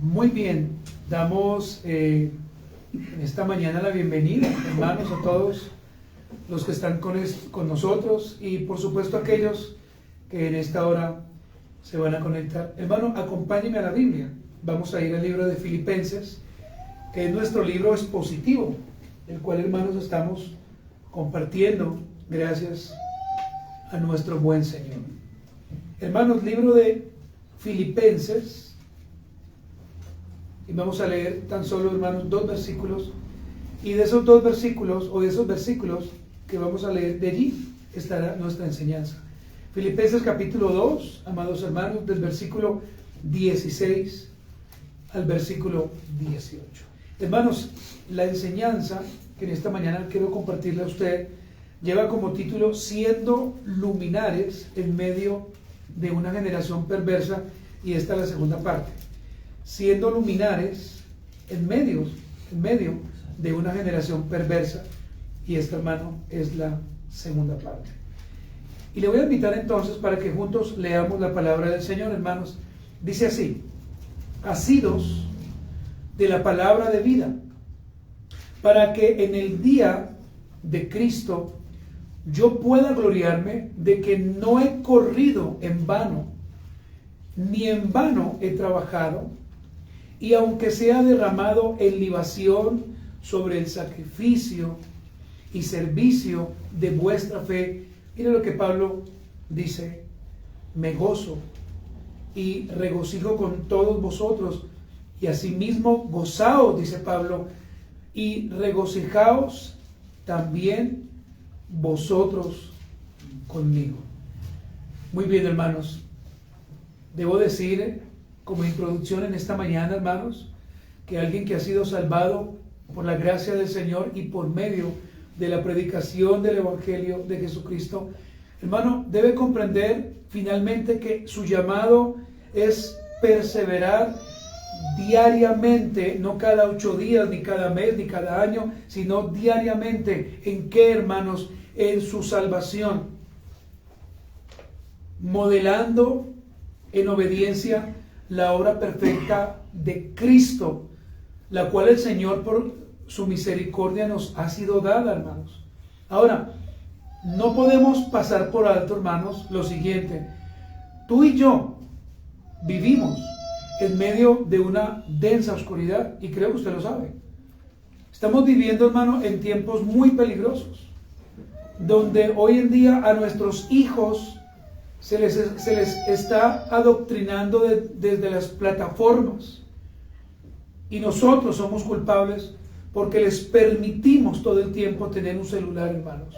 Muy bien, damos en esta mañana la bienvenida, hermanos, a todos los que están con nosotros y por supuesto aquellos que en esta hora se van a conectar. Hermano, acompáñeme a la Biblia. Vamos a ir al libro de Filipenses, que es nuestro libro expositivo, el cual, hermanos, estamos compartiendo gracias a nuestro buen Señor. Hermanos, libro de Filipenses, y vamos a leer tan solo, hermanos, 2 versículos, y de esos 2 versículos, o de esos versículos que vamos a leer, de allí estará nuestra enseñanza. Filipenses capítulo 2, amados hermanos, del versículo 16 al versículo 18. Hermanos, la enseñanza que en esta mañana quiero compartirle a usted lleva como título Siendo luminares en medio de una generación perversa, y esta es la segunda parte. Siendo luminares en medio de una generación perversa, y esta, hermano, es la segunda parte. Y le voy a invitar entonces para que juntos leamos la palabra del Señor, hermanos. Dice así: asidos de la palabra de vida, para que en el día de Cristo yo pueda gloriarme de que no he corrido en vano, ni en vano he trabajado, y aunque sea derramado en libación sobre el sacrificio y servicio de vuestra fe. Mire lo que Pablo dice: me gozo y regocijo con todos vosotros, y asimismo gozaos, dice Pablo, y regocijaos también vosotros conmigo. Muy bien, hermanos, debo decir como introducción en esta mañana, hermanos, que alguien que ha sido salvado por la gracia del Señor y por medio de la predicación del Evangelio de Jesucristo, hermano, debe comprender finalmente que su llamado es perseverar diariamente, no cada 8 días, ni cada mes, ni cada año, sino diariamente. ¿En qué, hermanos? En su salvación, modelando en obediencia la obra perfecta de Cristo, la cual el Señor por su misericordia nos ha sido dada, hermanos. Ahora, no podemos pasar por alto, hermanos, lo siguiente: tú y yo vivimos en medio de una densa oscuridad, y creo que usted lo sabe. Estamos viviendo, hermano, en tiempos muy peligrosos, donde hoy en día a nuestros hijos se les está adoctrinando desde las plataformas, y nosotros somos culpables porque les permitimos todo el tiempo tener un celular, hermanos.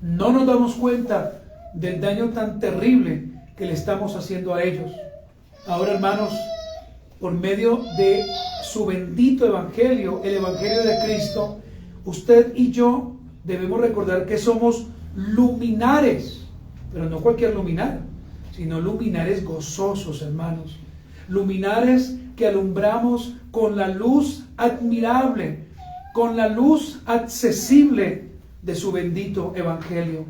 No nos damos cuenta del daño tan terrible que le estamos haciendo a ellos. Ahora, hermanos, por medio de su bendito evangelio, el evangelio de Cristo, usted y yo debemos recordar que somos luminares, pero no cualquier luminar, sino luminares gozosos, hermanos. Luminares que alumbramos con la luz admirable, con la luz accesible de su bendito evangelio.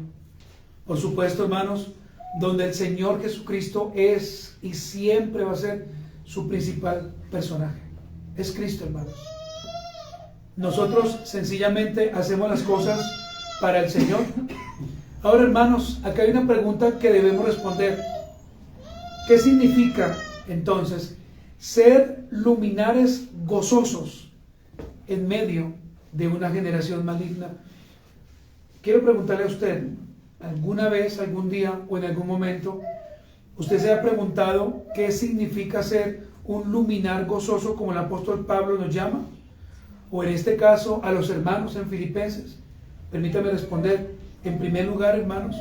Por supuesto, hermanos, donde el Señor Jesucristo es y siempre va a ser su principal personaje. Es Cristo, hermanos. Nosotros sencillamente hacemos las cosas para el Señor. Ahora, hermanos, acá hay una pregunta que debemos responder. ¿Qué significa entonces ser luminares gozosos en medio de una generación maligna? Quiero preguntarle a usted: ¿alguna vez, algún día o en algún momento usted se ha preguntado qué significa ser un luminar gozoso, como el apóstol Pablo nos llama? O en este caso a los hermanos en Filipenses. Permítame responder. En primer lugar, hermanos,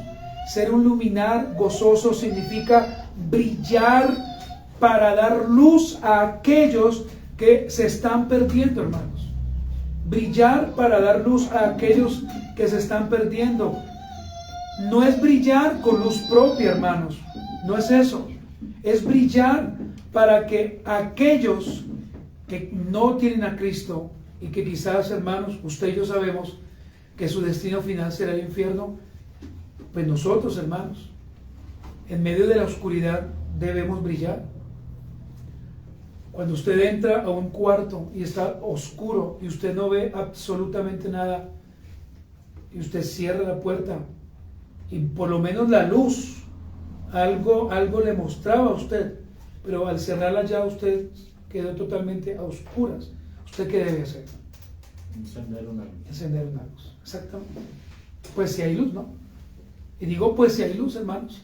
ser un luminar gozoso significa brillar para dar luz a aquellos que se están perdiendo, hermanos. Brillar para dar luz a aquellos que se están perdiendo. No es brillar con luz propia, hermanos. No es eso. Es brillar para que aquellos que no tienen a Cristo y que quizás, hermanos, usted y yo sabemos que su destino final será el infierno, pues nosotros, hermanos, en medio de la oscuridad debemos brillar. Cuando usted entra a un cuarto y está oscuro y usted no ve absolutamente nada, y usted cierra la puerta y por lo menos la luz, algo le mostraba a usted, pero al cerrarla ya usted quedó totalmente a oscuras. ¿Usted qué debe hacer? Encender una luz. Encender una luz, exactamente. Pues si hay luz, ¿no? Y digo pues si hay luz, hermanos,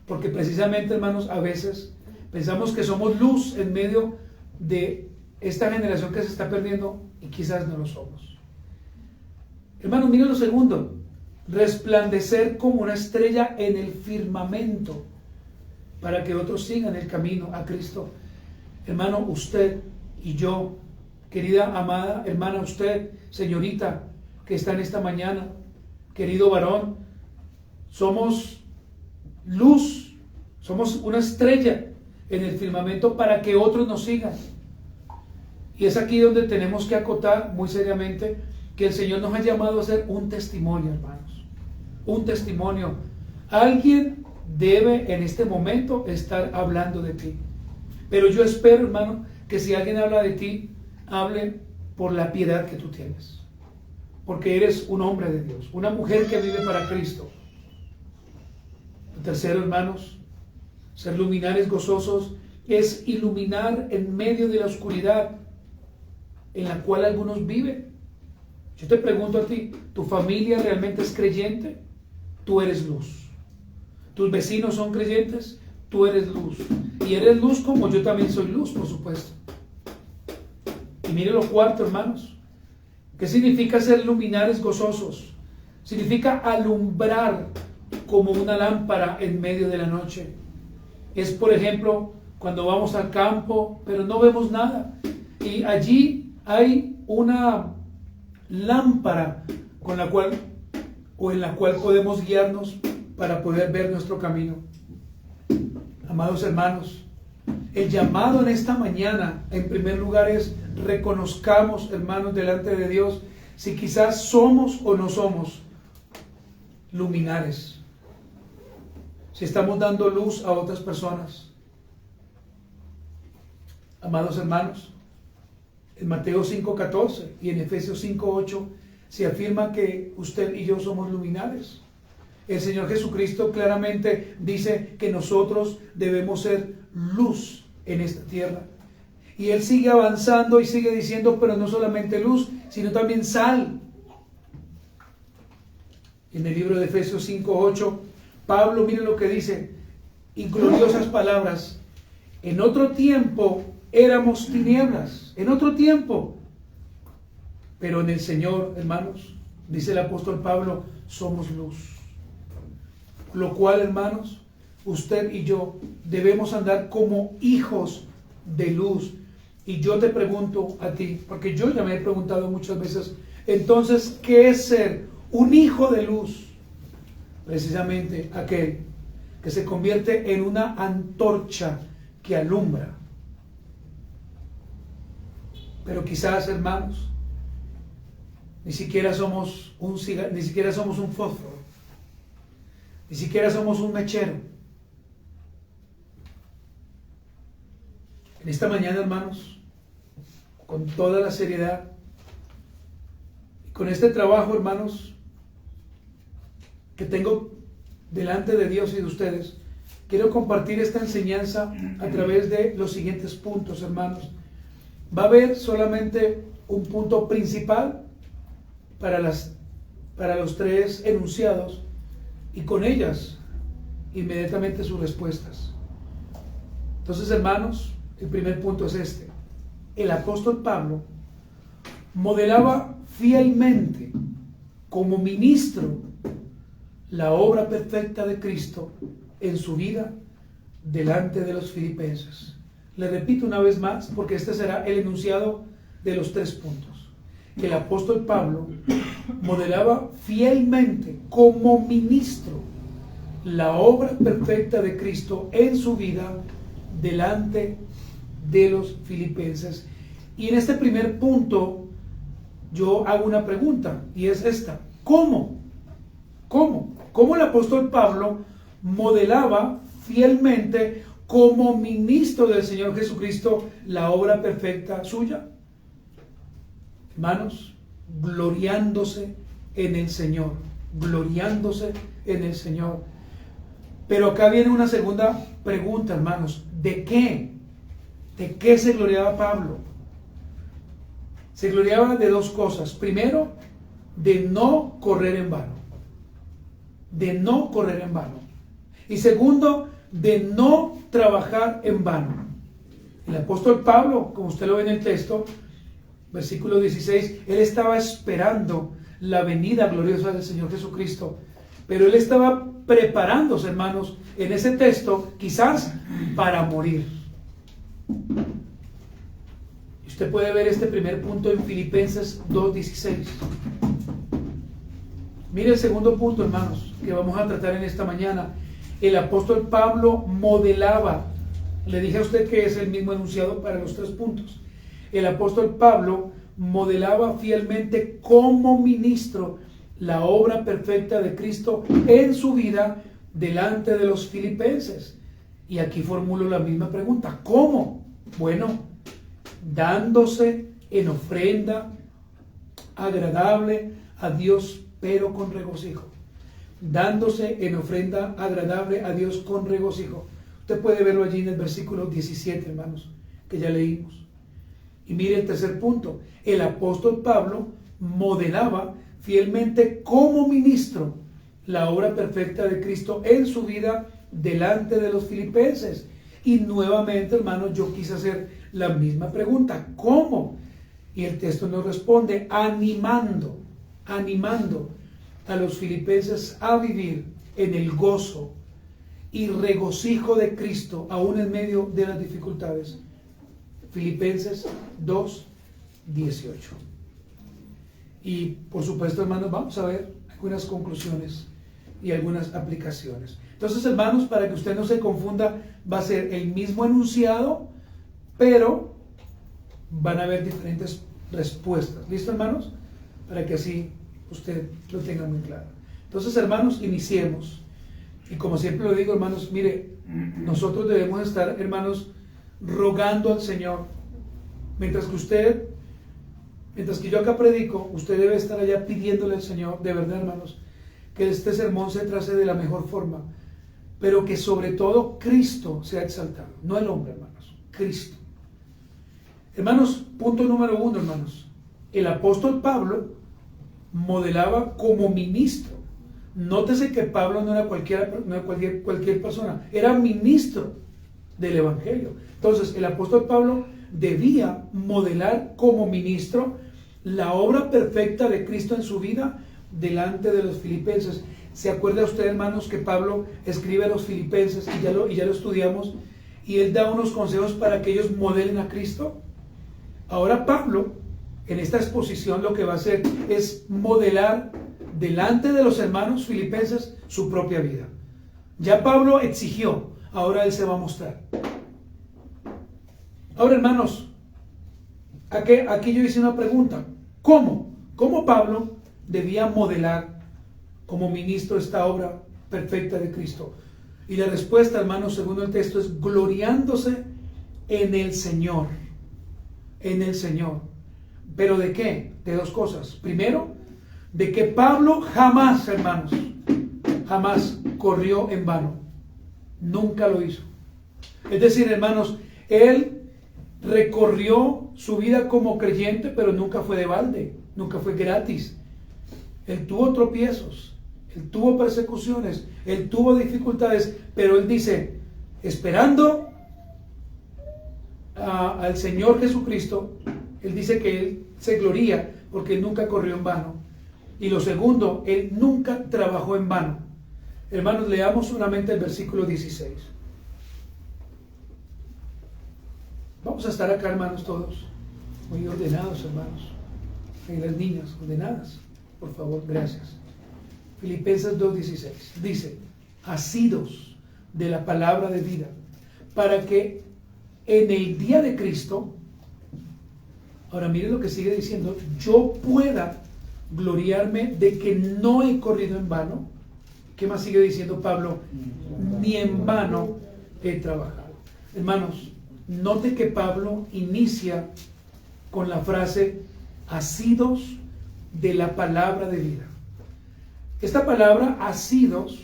porque precisamente, hermanos, a veces pensamos que somos luz en medio de esta generación que se está perdiendo y quizás no lo somos. Hermanos, miren lo segundo: resplandecer como una estrella en el firmamento para que otros sigan el camino a Cristo. Hermano, usted y yo, querida, amada hermana, usted, señorita, que está en esta mañana, querido varón, somos luz, somos una estrella en el firmamento para que otros nos sigan. Y es aquí donde tenemos que acotar muy seriamente que el Señor nos ha llamado a ser un testimonio, hermanos. Un testimonio. Alguien debe en este momento estar hablando de ti. Pero yo espero, hermano, que si alguien habla de ti, hable por la piedad que tú tienes. Porque eres un hombre de Dios, una mujer que vive para Cristo. Tercero, hermanos, ser luminares gozosos es iluminar en medio de la oscuridad en la cual algunos viven. Yo te pregunto a ti, ¿tu familia realmente es creyente? Tú eres luz. ¿Tus vecinos son creyentes? Tú eres luz. Y eres luz como yo también soy luz, por supuesto. Y mire lo cuarto, hermanos. ¿Qué significa ser luminares gozosos? Significa alumbrar como una lámpara en medio de la noche. Es, por ejemplo, cuando vamos al campo, pero no vemos nada. Y allí hay una lámpara con la cual o en la cual podemos guiarnos para poder ver nuestro camino. Amados hermanos, el llamado en esta mañana, en primer lugar, es reconozcamos, hermanos, delante de Dios, si quizás somos o no somos luminares. Si estamos dando luz a otras personas. Amados hermanos, en Mateo 5:14 y en Efesios 5:8 se afirma que usted y yo somos luminares. El Señor Jesucristo claramente dice que nosotros debemos ser luz en esta tierra. Y Él sigue avanzando y sigue diciendo, pero no solamente luz, sino también sal. En el libro de Efesios 5:8, Pablo, mire lo que dice, y gloriosas palabras: en otro tiempo éramos tinieblas, en otro tiempo, pero en el Señor, hermanos, dice el apóstol Pablo, somos luz. Lo cual, hermanos, usted y yo debemos andar como hijos de luz. Y yo te pregunto a ti, porque yo ya me he preguntado muchas veces, entonces, ¿qué es ser un hijo de luz? Precisamente aquel que se convierte en una antorcha que alumbra. Pero quizás, hermanos, ni siquiera somos un fósforo, ni siquiera somos un mechero. En esta mañana, hermanos, con toda la seriedad y con este trabajo, hermanos, que tengo delante de Dios y de ustedes, quiero compartir esta enseñanza a través de los siguientes puntos, hermanos. Va a haber solamente un punto principal para los tres enunciados y con ellas inmediatamente sus respuestas. Entonces, hermanos, el primer punto es este. El apóstol Pablo modelaba fielmente como ministro la obra perfecta de Cristo en su vida delante de los filipenses. Le repito una vez más, porque este será el enunciado de los 3 puntos. El apóstol Pablo modelaba fielmente como ministro la obra perfecta de Cristo en su vida delante de los filipenses. Y en este primer punto yo hago una pregunta, y es esta: ¿cómo el apóstol Pablo modelaba fielmente como ministro del Señor Jesucristo la obra perfecta suya. Hermanos, gloriándose en el Señor, gloriándose en el Señor. Pero acá viene una segunda pregunta, hermanos. ¿De qué? ¿De qué se gloriaba Pablo? Se gloriaba de dos cosas. Primero, de no correr en vano. De no correr en vano. Y segundo, de no trabajar en vano. El apóstol Pablo, como usted lo ve en el texto, versículo 16, él estaba esperando la venida gloriosa del Señor Jesucristo. Pero él estaba preparándose, hermanos, en ese texto, quizás para morir. Usted puede ver este primer punto en Filipenses 2:16. Mire el segundo punto, hermanos, que vamos a tratar en esta mañana. El apóstol Pablo modelaba, le dije a usted que es el mismo enunciado para los 3 puntos. El apóstol Pablo modelaba fielmente como ministro la obra perfecta de Cristo en su vida delante de los filipenses. Y aquí formulo la misma pregunta: ¿cómo? Bueno, dándose en ofrenda agradable a Dios, pero con regocijo. Dándose en ofrenda agradable a Dios con regocijo. Usted puede verlo allí en el versículo 17, hermanos, que ya leímos. Y mire el tercer punto: el apóstol Pablo modelaba fielmente como ministro la obra perfecta de Cristo en su vida delante de los filipenses. Y nuevamente, hermanos, yo quise hacer la misma pregunta: ¿cómo? Y el texto nos responde animando a los filipenses a vivir en el gozo y regocijo de Cristo aún en medio de las dificultades. Filipenses 2:18. Y por supuesto, hermanos, vamos a ver algunas conclusiones y algunas aplicaciones. Entonces, hermanos, para que usted no se confunda, va a ser el mismo enunciado, pero van a haber diferentes respuestas. ¿Listo, hermanos? Para que así usted lo tenga muy claro. Entonces, hermanos, iniciemos. Y como siempre lo digo, hermanos, mire, nosotros debemos estar, hermanos, rogando al Señor. Mientras que yo acá predico, usted debe estar allá pidiéndole al Señor, de verdad, hermanos, que este sermón se trace de la mejor forma, pero que sobre todo Cristo sea exaltado, no el hombre, hermanos, Cristo. Hermanos, punto número 1, hermanos. El apóstol Pablo modelaba como ministro. Nótese que Pablo no era cualquier persona, era ministro del Evangelio. Entonces, el apóstol Pablo debía modelar como ministro la obra perfecta de Cristo en su vida delante de los filipenses. ¿Se acuerda usted, hermanos, que Pablo escribe a los filipenses y ya lo estudiamos, y él da unos consejos para que ellos modelen a Cristo? Ahora Pablo, en esta exposición, lo que va a hacer es modelar delante de los hermanos filipenses su propia vida. Ya Pablo exigió, ahora él se va a mostrar. Ahora, hermanos, aquí yo hice una pregunta: ¿cómo Pablo debía modelar como ministro esta obra perfecta de Cristo? Y la respuesta, hermanos, según el texto, es gloriándose en el Señor. En el Señor. ¿Pero de qué? De dos cosas. Primero, de que Pablo jamás, hermanos, jamás corrió en vano. Nunca lo hizo. Es decir, hermanos, él recorrió su vida como creyente, pero nunca fue de balde, nunca fue gratis. Él tuvo tropiezos, él tuvo persecuciones, él tuvo dificultades, pero él dice, esperando al Señor Jesucristo, él dice que él se gloría porque él nunca corrió en vano. Y lo segundo, él nunca trabajó en vano. Hermanos, leamos solamente el versículo 16. Vamos a estar acá, hermanos, todos muy ordenados, hermanos. Y las niñas ordenadas, por favor, gracias. Filipenses 2:16 dice: asidos de la palabra de vida, para que en el día de Cristo, ahora miren lo que sigue diciendo, yo pueda gloriarme de que no he corrido en vano. ¿Qué más sigue diciendo Pablo? Ni en vano he trabajado. Hermanos, note que Pablo inicia con la frase asidos de la palabra de vida. Esta palabra asidos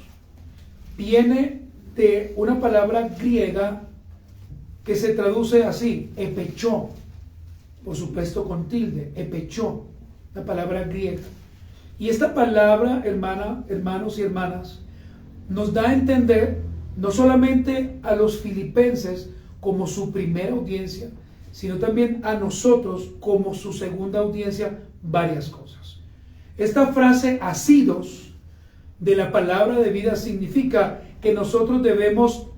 viene de una palabra griega que se traduce así, epechó, por supuesto con tilde, epechó, la palabra griega. Y esta palabra, hermanos y hermanas, nos da a entender no solamente a los filipenses como su primera audiencia, sino también a nosotros como su segunda audiencia, varias cosas. Esta frase asidos de la palabra de vida significa que nosotros debemos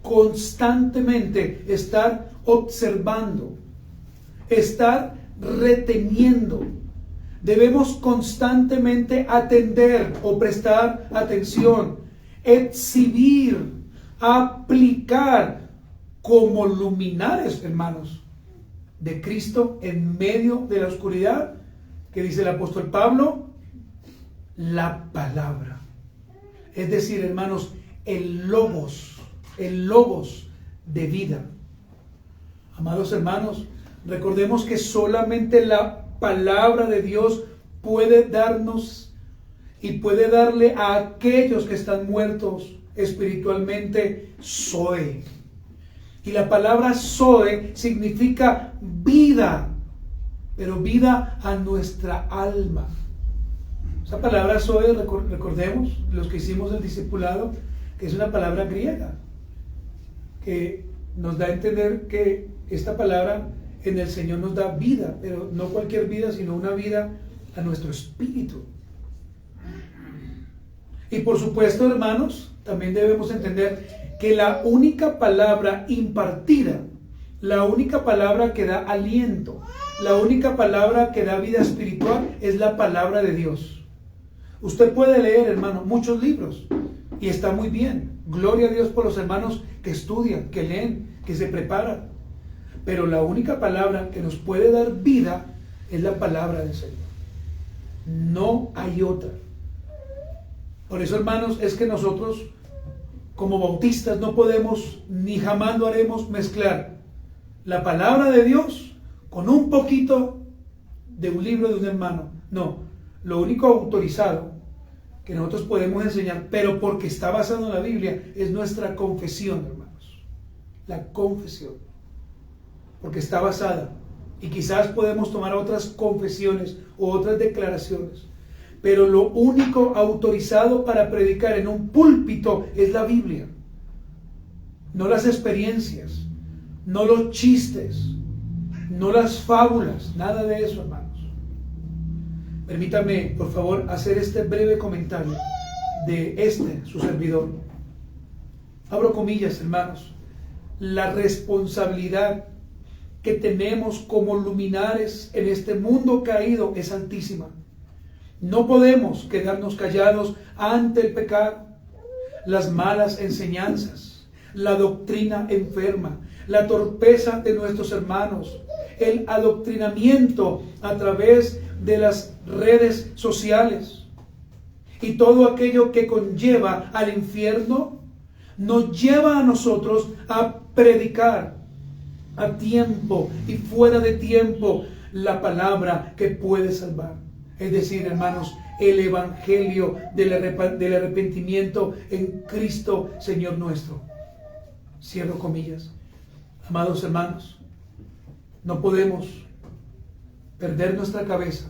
constantemente estar observando, estar reteniendo. Debemos constantemente atender o prestar atención, exhibir, aplicar como luminares, hermanos, de Cristo en medio de la oscuridad, que dice el apóstol Pablo, la palabra. Es decir, hermanos, el logos de vida. Amados hermanos, recordemos que solamente la palabra de Dios puede darnos y puede darle a aquellos que están muertos espiritualmente Zoe. Y la palabra Zoe significa vida, pero vida a nuestra alma. Esa palabra Zoe, recordemos, los que hicimos el discipulado, que es una palabra griega, que nos da a entender que esta palabra en el Señor nos da vida, pero no cualquier vida, sino una vida a nuestro espíritu. Y por supuesto, hermanos, también debemos entender que la única palabra impartida, la única palabra que da aliento, la única palabra que da vida espiritual es la palabra de Dios. Usted puede leer, hermano, muchos libros y está muy bien. Gloria a Dios por los hermanos que estudian, que leen, que se preparan. Pero la única palabra que nos puede dar vida es la palabra del Señor. No hay otra. Por eso, hermanos, es que nosotros como bautistas no podemos ni jamás lo haremos mezclar la palabra de Dios con un poquito de un libro de un hermano. No, lo único autorizado que nosotros podemos enseñar, pero porque está basado en la Biblia, es nuestra confesión, hermanos. La confesión. Porque está basada. Y quizás podemos tomar otras confesiones o otras declaraciones. Pero lo único autorizado para predicar en un púlpito es la Biblia. No las experiencias, no los chistes, no las fábulas, nada de eso, hermanos. Permítame, por favor, hacer este breve comentario de su servidor. Abro comillas, hermanos. La responsabilidad que tenemos como luminares en este mundo caído es altísima. No podemos quedarnos callados ante el pecado, las malas enseñanzas, la doctrina enferma, la torpeza de nuestros hermanos, el adoctrinamiento a través de las redes sociales y todo aquello que conlleva al infierno, nos lleva a nosotros a predicar a tiempo y fuera de tiempo la palabra que puede salvar. Es decir, hermanos, el evangelio del arrepentimiento en Cristo Señor nuestro. Cierro comillas. Amados hermanos, no podemos perder nuestra cabeza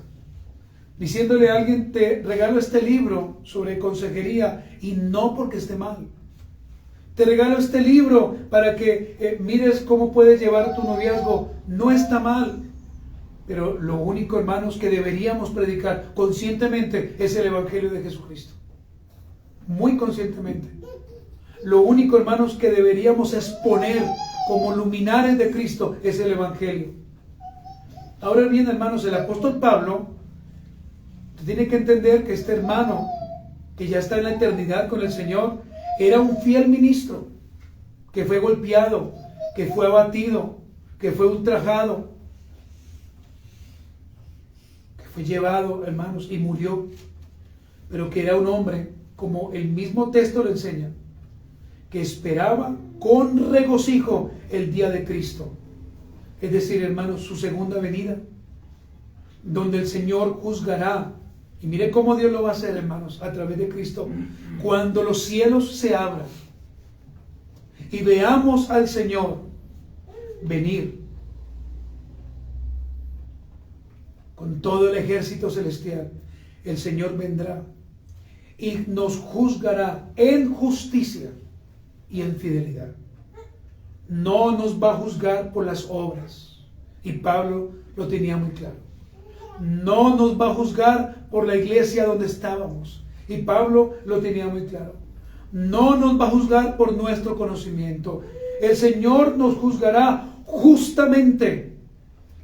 diciéndole a alguien: te regalo este libro sobre consejería, y no porque esté mal. Te regalo este libro para que mires cómo puedes llevar tu noviazgo. No está mal. Pero lo único, hermanos, que deberíamos predicar conscientemente es el evangelio de Jesucristo. Muy conscientemente. Lo único, hermanos, que deberíamos exponer como luminares de Cristo es el evangelio. Ahora bien, hermanos, el apóstol Pablo tiene que entender que este hermano, que ya está en la eternidad con el Señor, era un fiel ministro, que fue golpeado, que fue abatido, que fue ultrajado, que fue llevado, hermanos, y murió, pero que era un hombre, como el mismo texto lo enseña, que esperaba con regocijo el día de Cristo. Es decir, hermanos, su segunda venida, donde el Señor juzgará. Y mire cómo Dios lo va a hacer, hermanos, a través de Cristo. Cuando los cielos se abran y veamos al Señor venir con todo el ejército celestial, el Señor vendrá y nos juzgará en justicia y en fidelidad. No nos va a juzgar por las obras. Y Pablo lo tenía muy claro. No nos va a juzgar por la iglesia donde estábamos. Y Pablo lo tenía muy claro. No nos va a juzgar por nuestro conocimiento. El Señor nos juzgará justamente.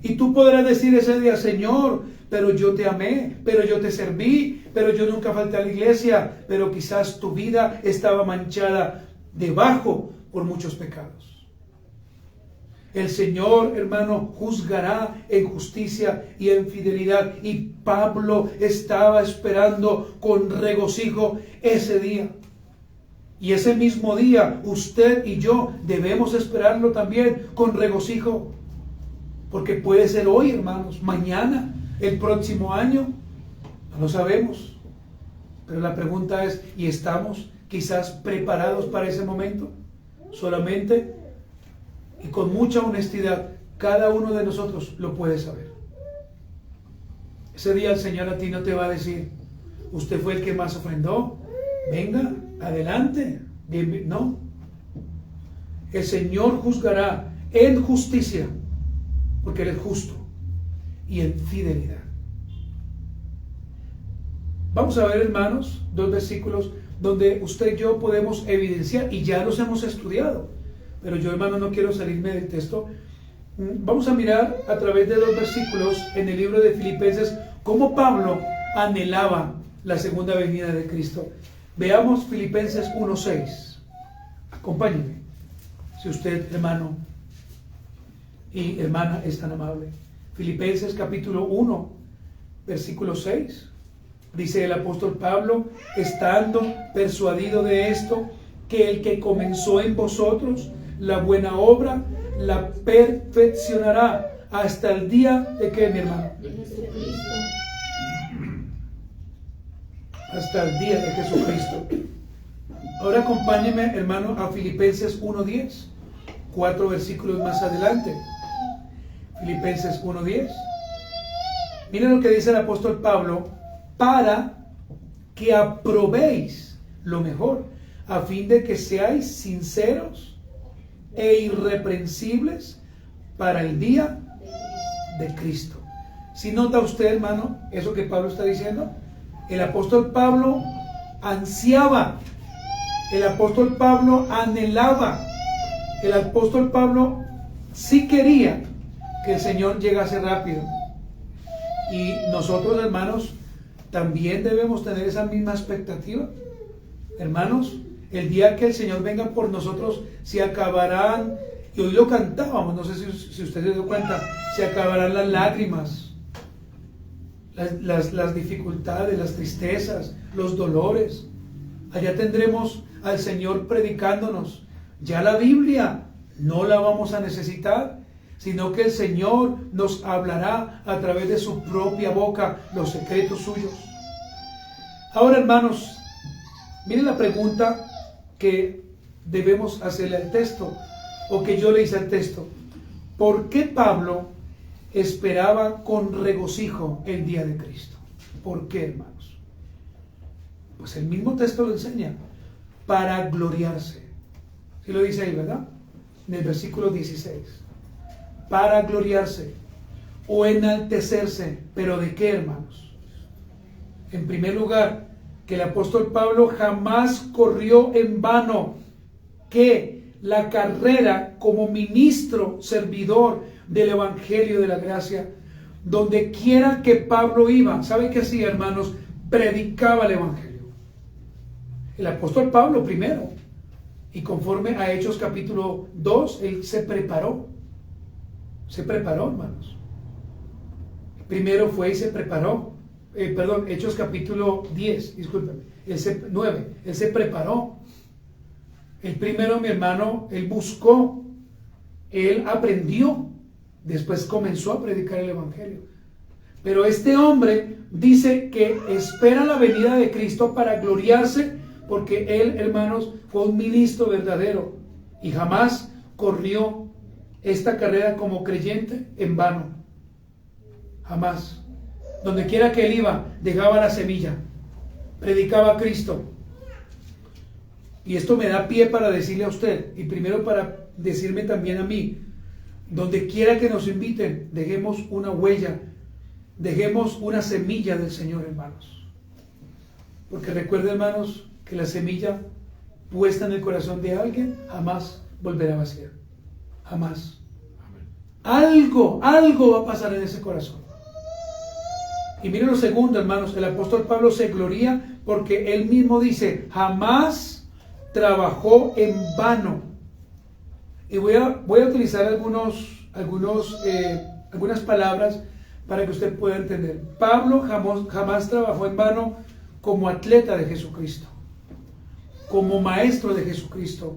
Y tú podrás decir ese día: Señor, pero yo te amé, pero yo te serví, pero yo nunca falté a la iglesia, pero quizás tu vida estaba manchada debajo por muchos pecados. El Señor, hermano, juzgará en justicia y en fidelidad. Y Pablo estaba esperando con regocijo ese día. Y ese mismo día, usted y yo debemos esperarlo también con regocijo. Porque puede ser hoy, hermanos, mañana, el próximo año, no lo sabemos. Pero la pregunta es, ¿y estamos quizás preparados para ese momento? Solamente y con mucha honestidad, cada uno de nosotros lo puede saber. Ese día el Señor a ti no te va a decir: usted fue el que más ofrendó, venga, adelante. No. El Señor juzgará en justicia, porque Él es justo, y en fidelidad. Vamos a ver, hermanos, 2 versículos donde usted y yo podemos evidenciar, y ya los hemos estudiado. Pero yo, hermano, no quiero salirme del texto. Vamos a mirar a través de 2 versículos en el libro de Filipenses cómo Pablo anhelaba la segunda venida de Cristo. Veamos Filipenses 1:6. Acompáñenme, si usted, hermano y hermana, es tan amable. Filipenses capítulo 1, versículo 6. Dice el apóstol Pablo: estando persuadido de esto, que el que comenzó en vosotros la buena obra, la perfeccionará hasta el día de ¿qué, mi hermano? De Jesucristo. Hasta el día de Jesucristo. Ahora acompáñeme, hermano, a Filipenses 1:10, 4 versículos más adelante. Filipenses 1:10. Miren lo que dice el apóstol Pablo: para que aprobéis lo mejor, a fin de que seáis sinceros e irreprensibles para el día de Cristo. ¿Sí nota usted, hermano, eso que Pablo está diciendo? El apóstol Pablo ansiaba, el apóstol Pablo anhelaba, el apóstol Pablo sí quería que el Señor llegase rápido. Y nosotros, hermanos, también debemos tener esa misma expectativa. Hermanos, el día que el Señor venga por nosotros, se acabarán, y hoy lo cantábamos, no sé si usted se dio cuenta, se acabarán las lágrimas, las dificultades, las tristezas, los dolores. Allá tendremos al Señor predicándonos. Ya la Biblia no la vamos a necesitar, sino que el Señor nos hablará a través de su propia boca los secretos suyos. Ahora, hermanos, miren la pregunta que debemos hacerle al texto, o que yo le hice al texto. ¿Por qué Pablo esperaba con regocijo el día de Cristo? ¿Por qué, hermanos? Pues el mismo texto lo enseña: para gloriarse. ¿Sí lo dice ahí, verdad? En el versículo 16. Para gloriarse o enaltecerse. ¿Pero de qué, hermanos? En primer lugar, que el apóstol Pablo jamás corrió en vano, que la carrera como ministro, servidor del Evangelio de la Gracia, donde quiera que Pablo iba, ¿sabe qué hacía, hermanos? Predicaba el Evangelio. El apóstol Pablo primero, y conforme a Hechos capítulo 2, él se preparó, hermanos. Primero fue y se preparó. Hechos capítulo 10, discúlpeme, 9, él se preparó. El primero, mi hermano, él buscó, él aprendió, después comenzó a predicar el Evangelio. Pero este hombre dice que espera la venida de Cristo para gloriarse, porque él, hermanos, fue un ministro verdadero y jamás corrió esta carrera como creyente en vano. Jamás. Donde quiera que él iba, dejaba la semilla, predicaba a Cristo. Y esto me da pie para decirle a usted, y primero para decirme también a mí, donde quiera que nos inviten, dejemos una huella, dejemos una semilla del Señor, hermanos. Porque recuerden, hermanos, que la semilla puesta en el corazón de alguien jamás volverá a vaciar. Jamás. Algo va a pasar en ese corazón. Y miren lo segundo, hermanos, el apóstol Pablo se gloría porque él mismo dice, jamás trabajó en vano. Y voy a utilizar algunas palabras para que usted pueda entender. Pablo jamás trabajó en vano como atleta de Jesucristo, como maestro de Jesucristo,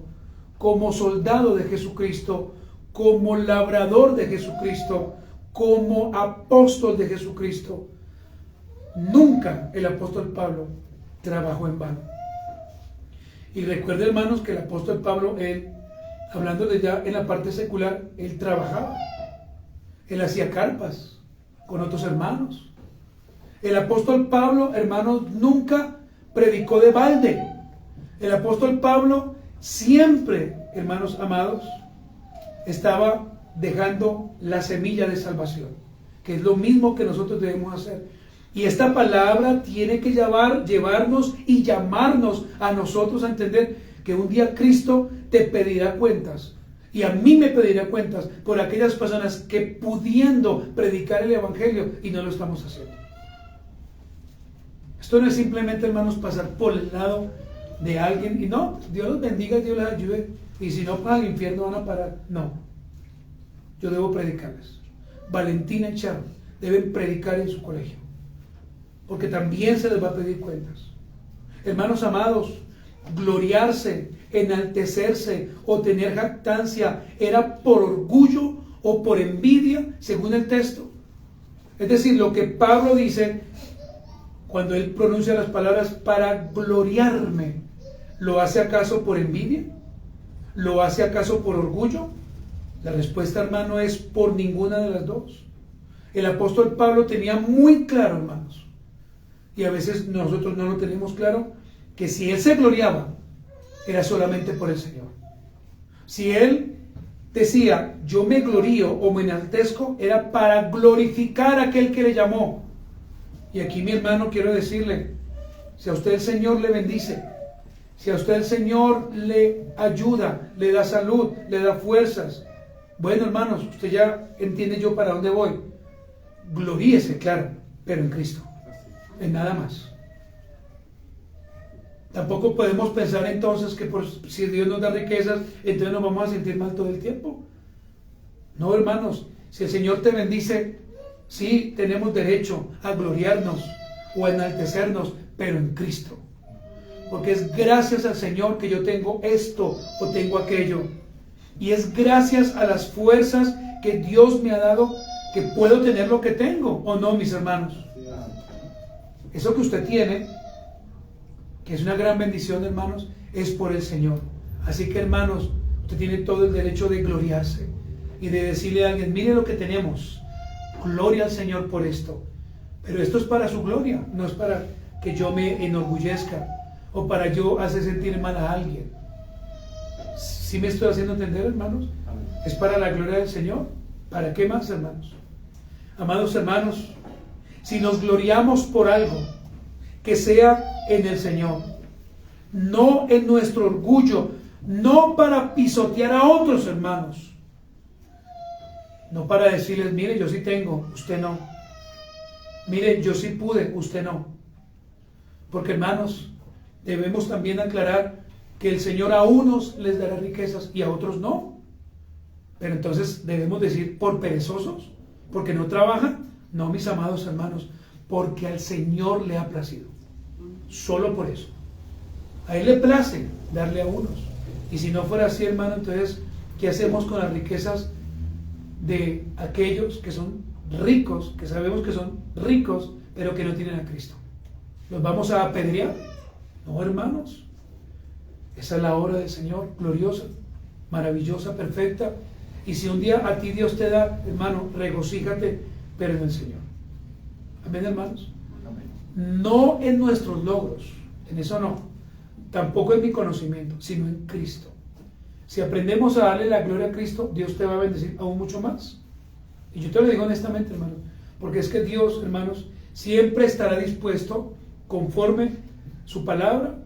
como soldado de Jesucristo, como labrador de Jesucristo, como apóstol de Jesucristo. Nunca el apóstol Pablo trabajó en vano. Y recuerden, hermanos, que el apóstol Pablo, él, hablándole ya en la parte secular, él trabajaba. Él hacía carpas con otros hermanos. El apóstol Pablo, hermanos, nunca predicó de balde. El apóstol Pablo siempre, hermanos amados, estaba dejando la semilla de salvación, que es lo mismo que nosotros debemos hacer. Y esta palabra tiene que llevarnos y llamarnos a nosotros a entender que un día Cristo te pedirá cuentas. Y a mí me pedirá cuentas por aquellas personas que pudiendo predicar el Evangelio y no lo estamos haciendo. Esto no es simplemente, hermanos, pasar por el lado de alguien y no, Dios los bendiga, Dios les ayude, y si no, para el infierno van a parar. No, yo debo predicarles. Valentina y Charo deben predicar en su colegio, porque también se les va a pedir cuentas. Hermanos amados, gloriarse, enaltecerse o tener jactancia era por orgullo o por envidia, según el texto. Es decir, lo que Pablo dice cuando él pronuncia las palabras para gloriarme, ¿lo hace acaso por envidia? ¿Lo hace acaso por orgullo? La respuesta, hermano, es por ninguna de las dos. El apóstol Pablo tenía muy claro, hermanos, y a veces nosotros no lo tenemos claro, que si él se gloriaba, era solamente por el Señor. Si él decía, yo me glorío o me enaltezco, era para glorificar a aquel que le llamó. Y aquí, mi hermano, quiero decirle, si a usted el Señor le bendice, si a usted el Señor le ayuda, le da salud, le da fuerzas, bueno, hermanos, usted ya entiende yo para dónde voy. Gloríese, claro, pero en Cristo, en nada más. Tampoco podemos pensar entonces que si Dios nos da riquezas, entonces nos vamos a sentir mal todo el tiempo. No, hermanos, si el Señor te bendice, sí tenemos derecho a gloriarnos o a enaltecernos, pero en Cristo. Porque es gracias al Señor que yo tengo esto o tengo aquello. Y es gracias a las fuerzas que Dios me ha dado que puedo tener lo que tengo, ¿o no, mis hermanos? Eso que usted tiene, que es una gran bendición, hermanos, es por el Señor. Así que, hermanos, usted tiene todo el derecho de gloriarse y de decirle a alguien, mire lo que tenemos, gloria al Señor por esto. Pero esto es para su gloria, no es para que yo me enorgullezca o para yo hacer sentir mal a alguien. ¿Sí me estoy haciendo entender, hermanos? Es para la gloria del Señor. ¿Para qué más, hermanos? Amados hermanos, si nos gloriamos por algo, que sea en el Señor, no en nuestro orgullo, no para pisotear a otros hermanos, no para decirles, mire, yo sí tengo, usted no, mire, yo sí pude, usted no. Porque, hermanos, debemos también aclarar que el Señor a unos les dará riquezas y a otros no. Pero entonces debemos decir, por perezosos, porque no trabajan. No, mis amados hermanos, porque al Señor le ha placido. Solo por eso. A Él le place darle a unos Y si no fuera así, hermano, entonces, ¿qué hacemos con las riquezas de aquellos que son ricos, que sabemos que son ricos, pero que no tienen a Cristo? ¿Los vamos a apedrear? No, hermanos. Esa es la obra del Señor, gloriosa, maravillosa, perfecta. Y si un día a ti Dios te da, hermano, regocíjate, pero en el Señor. Amén, hermanos. Amén. No en nuestros logros, en eso no. Tampoco en mi conocimiento, sino en Cristo. Si aprendemos a darle la gloria a Cristo, Dios te va a bendecir aún mucho más. Y yo te lo digo honestamente, hermano, porque es que Dios, hermanos, siempre estará dispuesto, conforme su palabra,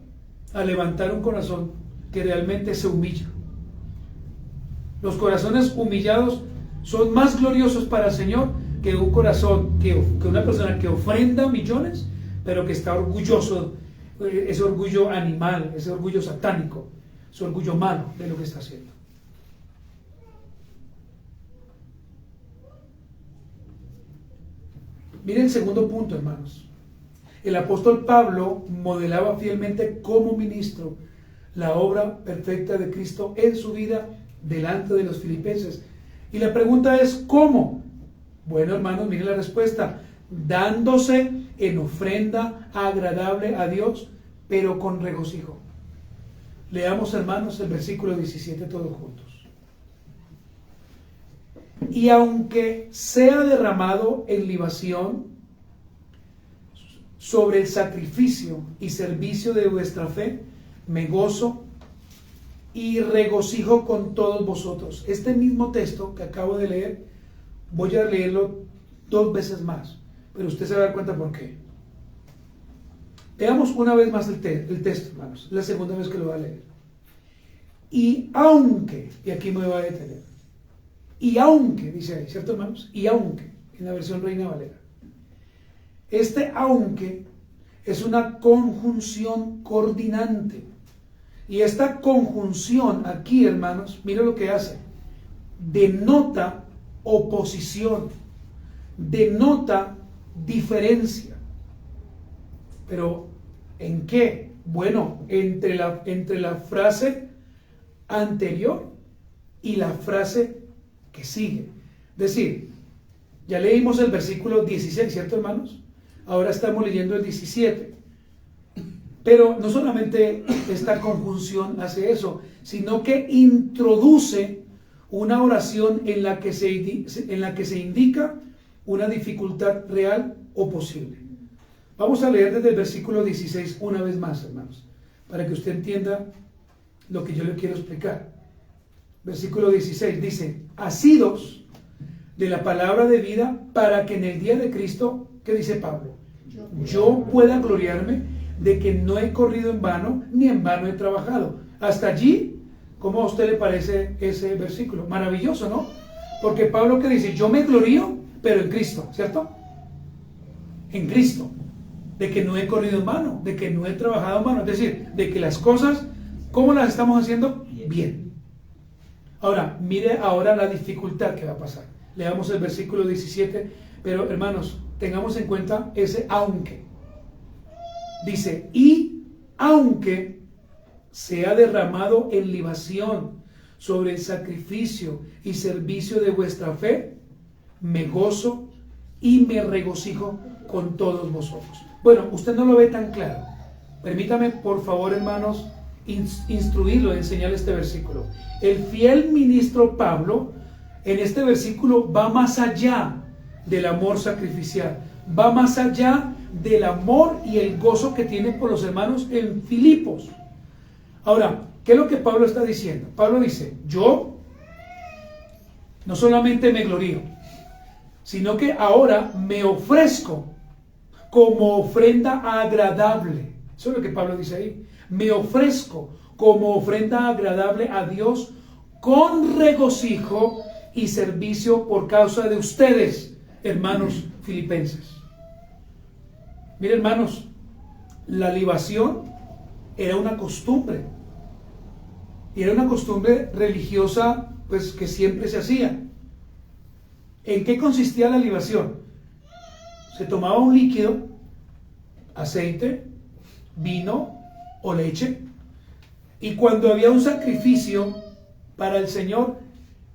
a levantar un corazón que realmente se humilla. Los corazones humillados son más gloriosos para el Señor que un corazón, que una persona que ofrenda millones, pero que está orgulloso, ese orgullo animal, ese orgullo satánico, ese orgullo malo de lo que está haciendo. Miren el segundo punto, hermanos. El apóstol Pablo modelaba fielmente como ministro la obra perfecta de Cristo en su vida delante de los filipenses. Y la pregunta es, ¿cómo? Bueno, hermanos, miren la respuesta: dándose en ofrenda agradable a Dios, pero con regocijo. Leamos, hermanos, el versículo 17 todos juntos. Y aunque sea derramado en libación sobre el sacrificio y servicio de vuestra fe, me gozo y regocijo con todos vosotros. Este mismo texto que acabo de leer, voy a leerlo 2 veces más, pero usted se va a dar cuenta por qué. Veamos una vez más el texto, hermanos, la segunda vez que lo voy a leer. Y aunque, y aquí me voy a detener, y aunque, dice ahí, ¿cierto, hermanos? Y aunque, en la versión Reina Valera. Este aunque es una conjunción coordinante. Y esta conjunción aquí, hermanos, mira lo que hace. Denota oposición, denota diferencia. Pero, ¿en qué? Bueno, entre la frase anterior y la frase que sigue. Es decir, ya leímos el versículo 16, ¿cierto, hermanos? Ahora estamos leyendo el 17. Pero no solamente esta conjunción hace eso, sino que introduce una oración en la que se indica una dificultad real o posible. Vamos a leer desde el versículo 16 una vez más, hermanos, para que usted entienda lo que yo le quiero explicar. Versículo 16 dice: asidos de la palabra de vida, para que en el día de Cristo, ¿qué dice Pablo? Yo pueda gloriarme de que no he corrido en vano, ni en vano he trabajado. Hasta allí, ¿cómo a usted le parece ese versículo? Maravilloso, ¿no? Porque Pablo, ¿qué dice? Yo me glorío, pero en Cristo, ¿cierto? En Cristo. De que no he corrido en vano, de que no he trabajado en vano. Es decir, de que las cosas, ¿cómo las estamos haciendo? Bien. Ahora, mire ahora la dificultad que va a pasar. Leamos el versículo 17, pero hermanos, tengamos en cuenta ese aunque. Dice: y aunque sea derramado en libación sobre el sacrificio y servicio de vuestra fe, me gozo y me regocijo con todos vosotros. Bueno, usted no lo ve tan claro. Permítame, por favor, hermanos, instruirlo, enseñarle este versículo. El fiel ministro Pablo, en este versículo, va más allá del amor sacrificial, va más allá del amor y el gozo que tiene por los hermanos en Filipos. Ahora, ¿qué es lo que Pablo está diciendo? Pablo dice: yo no solamente me glorío, sino que ahora me ofrezco como ofrenda agradable. Eso es lo que Pablo dice ahí. Me ofrezco como ofrenda agradable a Dios con regocijo y servicio por causa de ustedes, hermanos filipenses. Miren, hermanos, la libación era una costumbre. Y era una costumbre religiosa, pues, que siempre se hacía. ¿En qué consistía la libación? Se tomaba un líquido, aceite, vino o leche, Y cuando había un sacrificio para el Señor,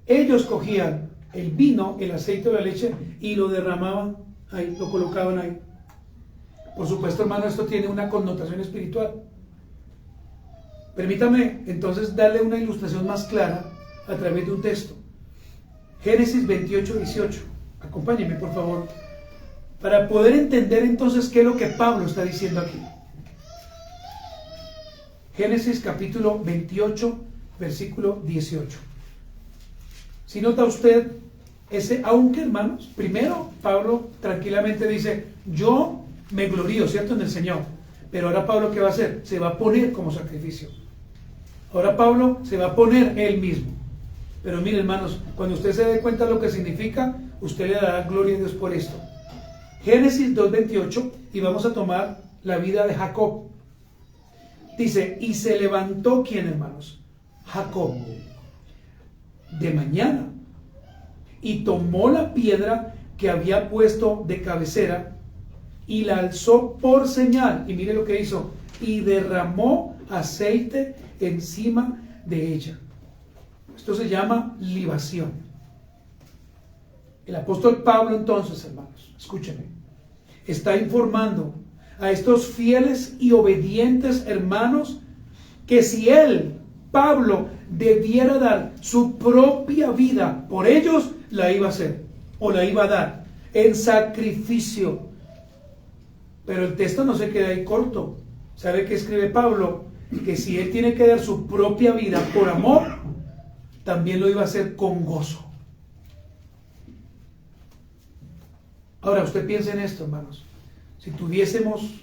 ellos cogían el vino, el aceite o la leche y lo derramaban ahí, lo colocaban ahí. Por supuesto, hermano, esto tiene una connotación espiritual. Permítame entonces darle una ilustración más clara a través de un texto. Génesis 28, 18. Acompáñenme, por favor, para poder entender entonces qué es lo que Pablo está diciendo aquí. Génesis capítulo 28, versículo 18. Si nota usted ese aunque, hermanos, primero Pablo tranquilamente dice, yo me glorío, ¿cierto?, en el Señor. Pero ahora Pablo, ¿qué va a hacer? Se va a poner como sacrificio. Ahora Pablo se va a poner él mismo. Pero mire, hermanos, cuando usted se dé cuenta de lo que significa, usted le dará gloria a Dios por esto. Génesis 2:28, y vamos a tomar la vida de Jacob. Dice, y se levantó, ¿quién, hermanos? Jacob, de mañana, y tomó la piedra que había puesto de cabecera, y la alzó por señal, y mire lo que hizo, y derramó aceite encima de ella. Esto se llama libación. El apóstol Pablo entonces, hermanos, escúchenme, está informando a estos fieles y obedientes hermanos que si él, Pablo, debiera dar su propia vida por ellos, la iba a hacer o la iba a dar en sacrificio. Pero el texto no se queda ahí corto. ¿Sabe qué escribe Pablo? Que si él tiene que dar su propia vida por amor, también lo iba a hacer con gozo. Ahora, usted piensa en esto, hermanos. Si tuviésemos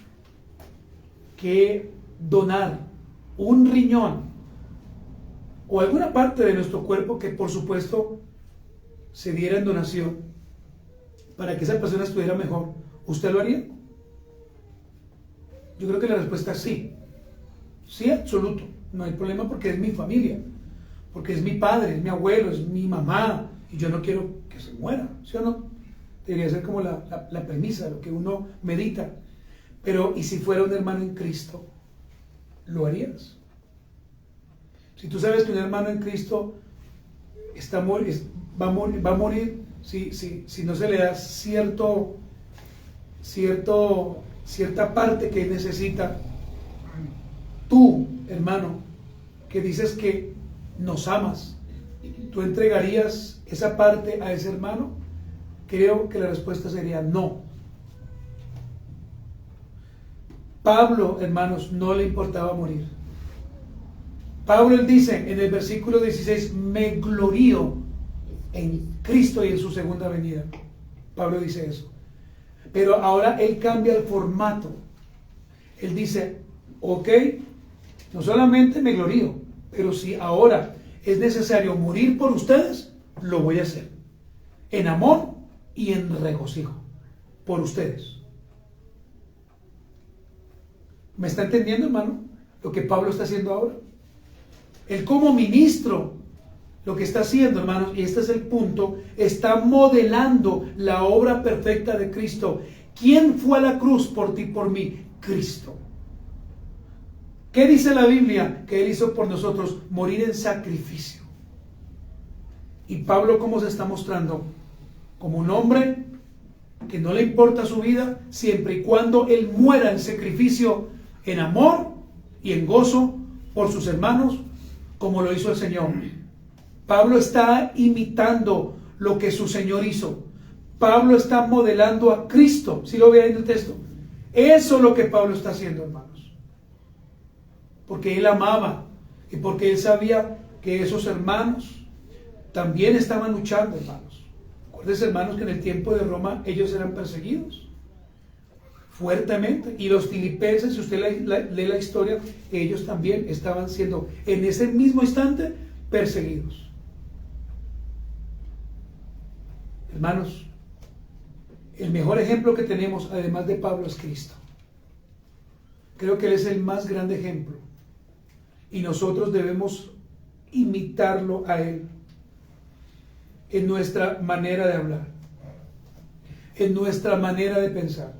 que donar un riñón o alguna parte de nuestro cuerpo que por supuesto se diera en donación para que esa persona estuviera mejor, ¿usted lo haría? Yo creo que la respuesta es sí. Sí, absoluto. No hay problema porque es mi familia, porque es mi padre, es mi abuelo, es mi mamá y yo no quiero que se muera, ¿sí o no? Debería ser como la premisa, lo que uno medita. Pero, ¿y si fuera un hermano en Cristo? ¿Lo harías? Si tú sabes que un hermano en Cristo va a morir si no se le da cierta parte que necesita, tú, hermano, que dices que nos amas, ¿tú entregarías esa parte a ese hermano? Creo que la respuesta sería no. Pablo, hermanos, no le importaba morir. Pablo, él dice en el versículo 16, me glorío en Cristo y en su segunda venida. Pablo dice eso. Pero ahora él cambia el formato. Él dice, ok, no solamente me glorío, pero si ahora es necesario morir por ustedes, lo voy a hacer. En amor y en regocijo por ustedes. ¿Me está entendiendo, hermano? Lo que Pablo está haciendo ahora. Él como ministro, lo que está haciendo, hermanos, y este es el punto, está modelando la obra perfecta de Cristo. ¿Quién fue a la cruz por ti y por mí? Cristo. ¿Qué dice la Biblia? Que Él hizo por nosotros morir en sacrificio. Y Pablo, ¿cómo se está mostrando? Como un hombre que no le importa su vida siempre y cuando él muera en sacrificio, en amor y en gozo por sus hermanos, como lo hizo el Señor. Pablo está imitando lo que su Señor hizo. Pablo está modelando a Cristo. Si lo ve en el texto, eso es lo que Pablo está haciendo, hermanos, porque él amaba y porque él sabía que esos hermanos también estaban luchando, hermanos. Acuérdense, hermanos, que en el tiempo de Roma ellos eran perseguidos fuertemente, y los filipenses, si usted lee la historia, ellos también estaban siendo en ese mismo instante perseguidos. Hermanos, el mejor ejemplo que tenemos además de Pablo es Cristo. Creo que Él es el más grande ejemplo y nosotros debemos imitarlo a Él en nuestra manera de hablar, en nuestra manera de pensar,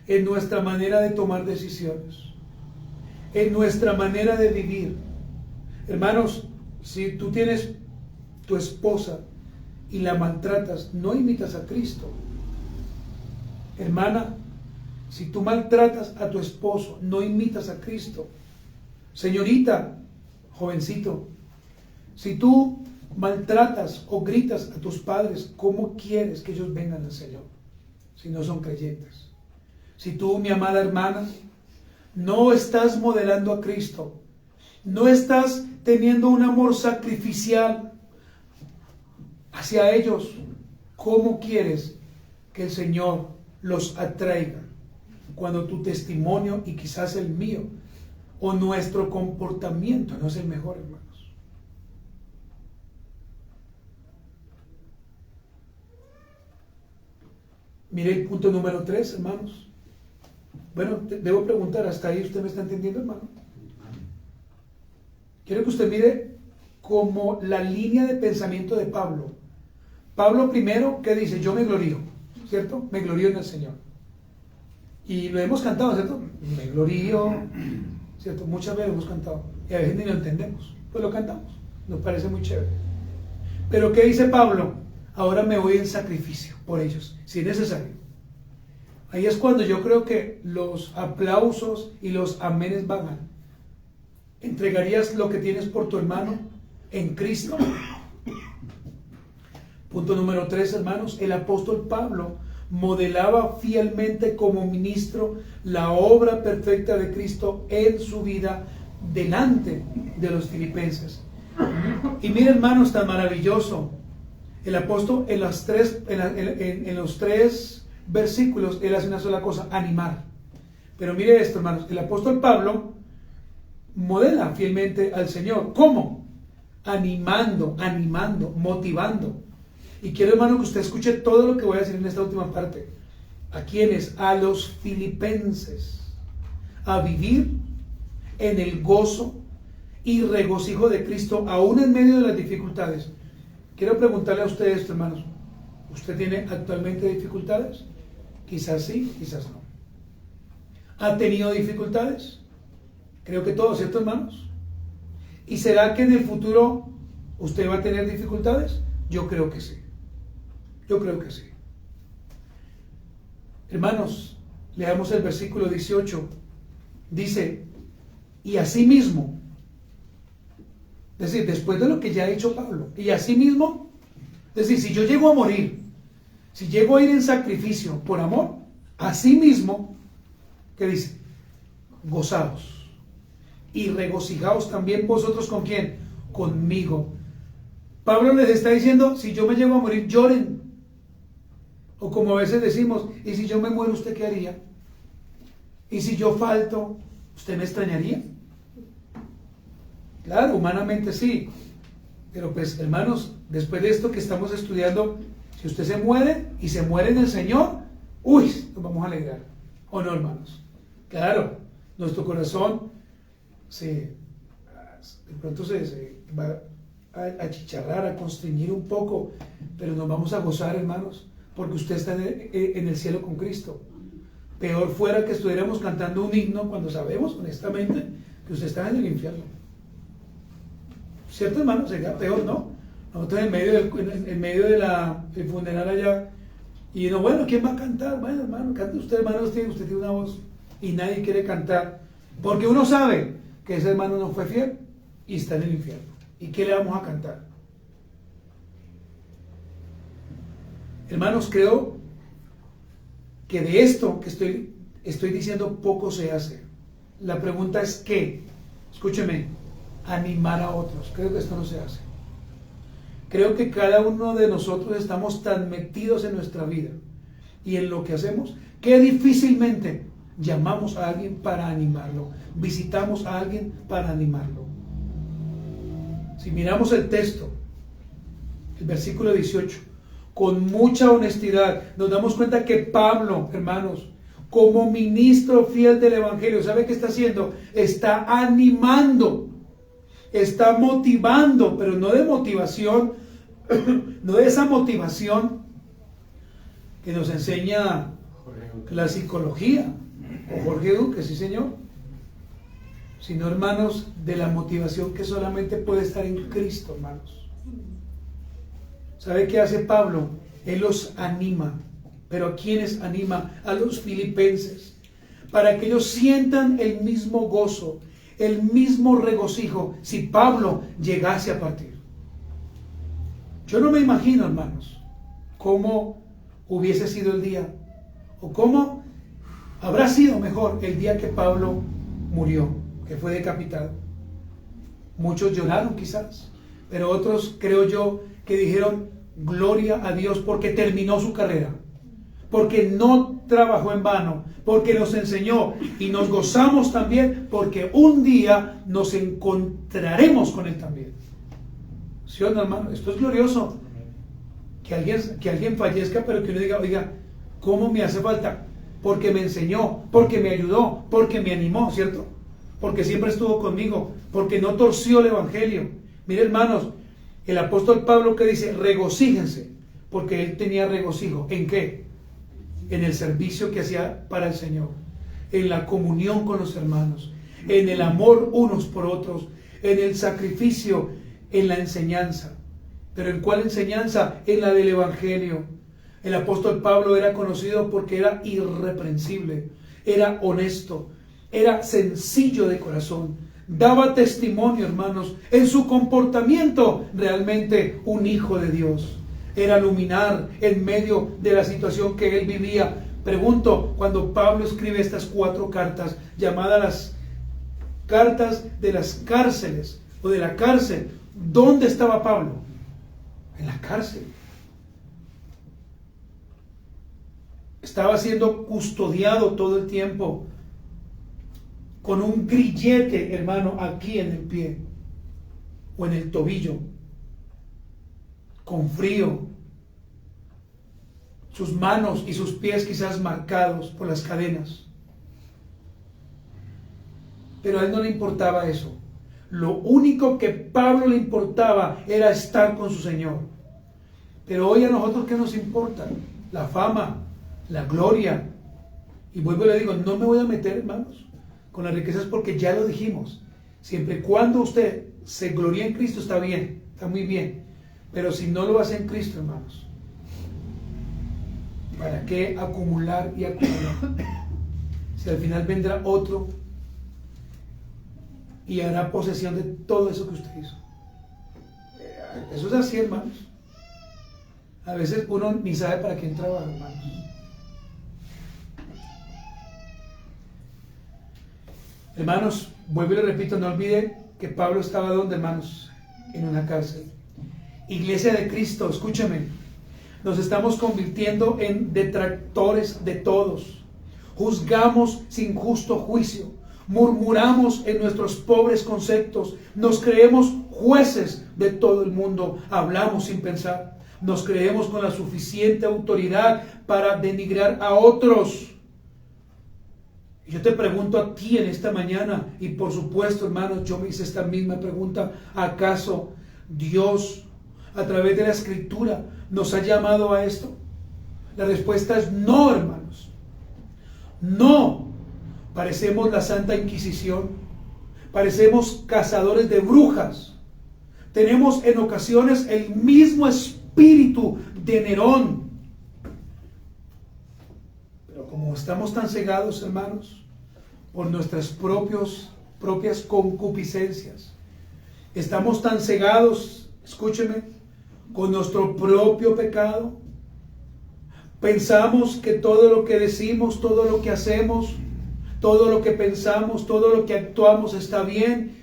en nuestra manera de tomar decisiones, en nuestra manera de vivir, Hermanos, si tú tienes tu esposa y la maltratas, no imitas a Cristo. Hermana, si tú maltratas a tu esposo, no imitas a Cristo. Señorita, jovencito, si tú maltratas o gritas a tus padres, ¿cómo quieres que ellos vengan al Señor si no son creyentes? Si tú, mi amada hermana, no estás modelando a Cristo, no estás teniendo un amor sacrificial hacia ellos, ¿cómo quieres que el Señor los atraiga cuando tu testimonio y quizás el mío o nuestro comportamiento no es el mejor, hermanos? Mire el punto número 3, hermanos. Bueno, debo preguntar, ¿hasta ahí usted me está entendiendo, hermano? Quiero que usted mire como la línea de pensamiento de Pablo. Pablo primero, ¿qué dice? Yo me glorío, ¿cierto? Me glorío en el Señor. Y lo hemos cantado, ¿cierto? Me glorío, ¿cierto? Muchas veces lo hemos cantado. Y a veces ni lo entendemos, pues lo cantamos. Nos parece muy chévere. Pero ¿qué dice Pablo? Ahora me voy en sacrificio por ellos, si es necesario. Ahí es cuando yo creo que los aplausos y los amenes bajan. ¿Entregarías lo que tienes por tu hermano en Cristo? Punto número 3, hermanos. El apóstol Pablo modelaba fielmente como ministro la obra perfecta de Cristo en su vida delante de los filipenses. Y miren, hermanos, tan maravilloso. El apóstol en los tres versículos, él hace una sola cosa: animar. Pero mire esto, hermanos, el apóstol Pablo modela fielmente al Señor. ¿Cómo? Animando, motivando. Y quiero, hermano, que usted escuche todo lo que voy a decir en esta última parte. ¿A quiénes? A los filipenses, a vivir en el gozo y regocijo de Cristo, aún en medio de las dificultades. Quiero preguntarle a ustedes, hermanos, ¿usted tiene actualmente dificultades? Quizás sí, quizás no. ¿Ha tenido dificultades? Creo que todos, ¿cierto, hermanos? ¿Y será que en el futuro usted va a tener dificultades? Yo creo que sí. Yo creo que sí. Hermanos, leamos el versículo 18. Dice, y asimismo, es decir, después de lo que ya ha hecho Pablo, y asimismo, es decir, si yo llego a morir, si llego a ir en sacrificio por amor, asimismo, ¿qué dice? Gozaos y regocijaos también vosotros. ¿Con quién? Conmigo. Pablo les está diciendo, si yo me llego a morir, lloren. O como a veces decimos, ¿y si yo me muero, usted qué haría? ¿Y si yo falto, usted me extrañaría? Claro, humanamente sí. Pero pues, hermanos, después de esto que estamos estudiando, si usted se muere y se muere en el Señor, uy, nos vamos a alegrar. ¿O no, hermanos? Claro, nuestro corazón de pronto se va a achicharrar, a constreñir un poco, pero nos vamos a gozar, hermanos, porque usted está en el cielo con Cristo. Peor fuera que estuviéramos cantando un himno cuando sabemos, honestamente, que usted está en el infierno. ¿Cierto, hermano? Sería peor, ¿no? Nosotros en medio del funeral allá, y no, bueno, ¿quién va a cantar? Bueno, hermano, cante usted, hermano, usted tiene una voz, y nadie quiere cantar, porque uno sabe que ese hermano no fue fiel y está en el infierno. ¿Y qué le vamos a cantar? Hermanos, creo que de esto que estoy diciendo poco se hace. La pregunta es ¿qué? Escúcheme, animar a otros. Creo que esto no se hace. Creo que cada uno de nosotros estamos tan metidos en nuestra vida y en lo que hacemos que difícilmente llamamos a alguien para animarlo, visitamos a alguien para animarlo. Si miramos el texto, el versículo 18, con mucha honestidad nos damos cuenta que Pablo, hermanos, como ministro fiel del Evangelio, ¿sabe qué está haciendo? Está animando, está motivando, pero no de motivación, no de esa motivación que nos enseña la psicología, o Jorge Duque, sí señor. sino, hermanos, de la motivación que solamente puede estar en Cristo, hermanos. ¿Sabe qué hace Pablo? Él los anima. ¿Pero a quiénes anima? A los filipenses, para que ellos sientan el mismo gozo, el mismo regocijo si Pablo llegase a partir. Yo no me imagino, hermanos, cómo hubiese sido el día, o cómo habrá sido mejor el día que Pablo murió, que fue decapitado. Muchos lloraron quizás, pero otros, creo yo, que dijeron gloria a Dios porque terminó su carrera, porque no trabajó en vano, porque nos enseñó, y nos gozamos también porque un día nos encontraremos con Él también. ¿Sí o no, hermano? Esto es glorioso. Que alguien fallezca, pero que uno diga, oiga, ¿cómo me hace falta? Porque me enseñó, porque me ayudó, porque me animó, ¿cierto? Porque siempre estuvo conmigo, porque no torció el evangelio. Mire, hermanos, el apóstol Pablo que dice, regocíjense, porque él tenía regocijo. ¿En qué? En el servicio que hacía para el Señor, en la comunión con los hermanos, en el amor unos por otros, en el sacrificio, en la enseñanza. ¿Pero en cuál enseñanza? En la del evangelio. El apóstol Pablo era conocido porque era irreprensible, era honesto, era sencillo de corazón, daba testimonio, hermanos, en su comportamiento, realmente un hijo de Dios. Era luminar en medio de la situación que él vivía. Pregunto, cuando Pablo escribe estas 4 cartas, llamadas las cartas de las cárceles, o de la cárcel, ¿dónde estaba Pablo? En la cárcel. Estaba siendo custodiado todo el tiempo, con un grillete, hermano, aquí en el pie, o en el tobillo, con frío, sus manos y sus pies quizás marcados por las cadenas. Pero a él no le importaba eso. Lo único que Pablo le importaba era estar con su Señor. Pero hoy a nosotros, ¿qué nos importa? La fama, la gloria. Y vuelvo y le digo, no me voy a meter, hermanos, con las riquezas, porque ya lo dijimos. Siempre y cuando usted se gloría en Cristo, está bien, está muy bien. Pero si no lo hace en Cristo, hermanos, ¿para qué acumular y acumular? Si al final vendrá otro y hará posesión de todo eso que usted hizo. Eso es así, hermanos. A veces uno ni sabe para quién trabaja, hermanos. Hermanos, vuelvo y le repito, no olvide que Pablo estaba ¿dónde, hermanos? En una cárcel. Iglesia de Cristo, escúchame, nos estamos convirtiendo en detractores de todos. Juzgamos sin justo juicio. Murmuramos en nuestros pobres conceptos. Nos creemos jueces de todo el mundo. Hablamos sin pensar. Nos creemos con la suficiente autoridad para denigrar a otros. Y yo te pregunto a ti en esta mañana, y por supuesto, hermanos, yo me hice esta misma pregunta: ¿acaso Dios, a través de la Escritura, nos ha llamado a esto? La respuesta es no, hermanos. No. Parecemos la Santa Inquisición. Parecemos cazadores de brujas. Tenemos en ocasiones el mismo espíritu de Nerón. Pero como estamos tan cegados, hermanos, por nuestras propias concupiscencias, estamos tan cegados, escúcheme, con nuestro propio pecado, pensamos que todo lo que decimos, todo lo que hacemos, todo lo que pensamos, todo lo que actuamos está bien.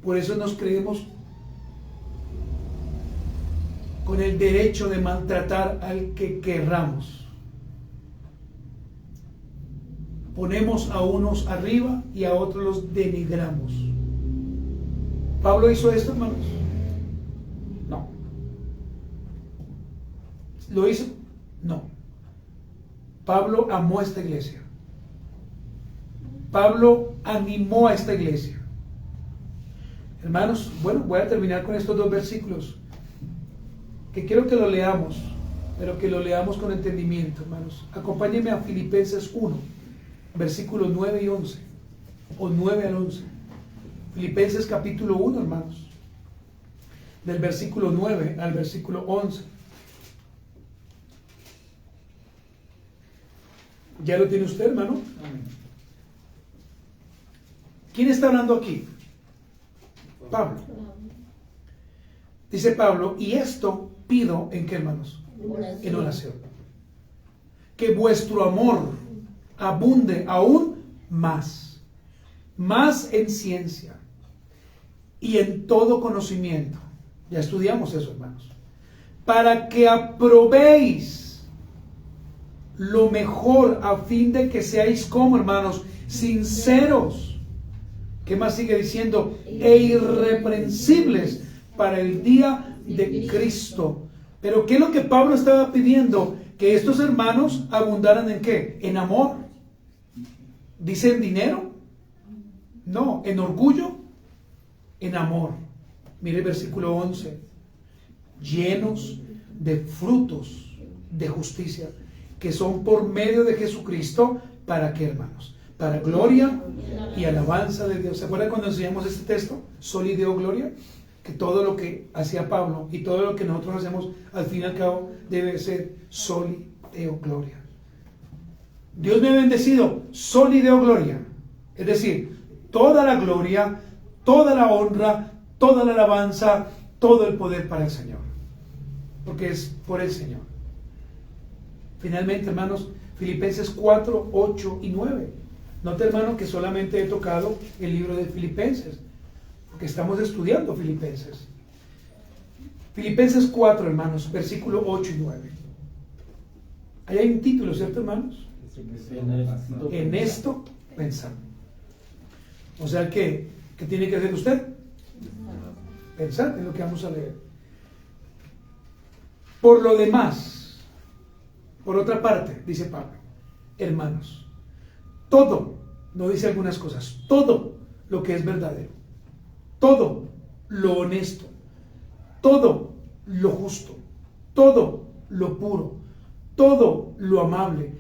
Por eso nos creemos con el derecho de maltratar al que querramos. Ponemos a unos arriba y a otros los denigramos. ¿Pablo hizo esto, hermanos? No. ¿Lo hizo? No. Pablo amó a esta iglesia. Pablo animó a esta iglesia. Hermanos, bueno, voy a terminar con estos 2 versículos, que quiero que lo leamos, pero que lo leamos con entendimiento, hermanos. Acompáñenme a Filipenses 1. versículos 9 y 11, o 9 al 11. Filipenses capítulo 1, hermanos, del versículo 9 al versículo 11. ¿Ya lo tiene usted, hermano? ¿Quién está hablando aquí? Pablo. Dice Pablo, y esto pido, ¿en qué, hermanos? En oración. Que vuestro amor abunde aún más en ciencia y en todo conocimiento. Ya estudiamos eso, hermanos. Para que aprobéis lo mejor, a fin de que seáis como, hermanos, sinceros. ¿Qué más sigue diciendo? E irreprensibles para el día de Cristo. Pero ¿qué es lo que Pablo estaba pidiendo? Que estos hermanos abundaran ¿en qué? En amor. ¿Dice en dinero? No, en orgullo, en amor. Mire el versículo 11. Llenos de frutos de justicia, que son por medio de Jesucristo. ¿Para qué, hermanos? Para gloria y alabanza de Dios. ¿Se acuerdan cuando enseñamos este texto? Soli Deo Gloria. Que todo lo que hacía Pablo y todo lo que nosotros hacemos, al fin y al cabo, debe ser Soli Deo Gloria. Dios me ha bendecido, Soli Deo Gloria. Es decir, toda la gloria, toda la honra, toda la alabanza, todo el poder para el Señor. Porque es por el Señor. Finalmente, hermanos, Filipenses 4, 8 y 9. Note, hermano, que solamente he tocado el libro de Filipenses, porque estamos estudiando Filipenses. Filipenses 4, hermanos, versículo 8 y 9. Ahí hay un título, ¿cierto, hermanos? En esto pensando. O sea, ¿qué tiene que hacer usted? Pensar en lo que vamos a leer. Por lo demás, por otra parte, dice Pablo, hermanos, todo, no dice algunas cosas, todo lo que es verdadero, todo lo honesto, todo lo justo, todo lo puro, todo lo amable,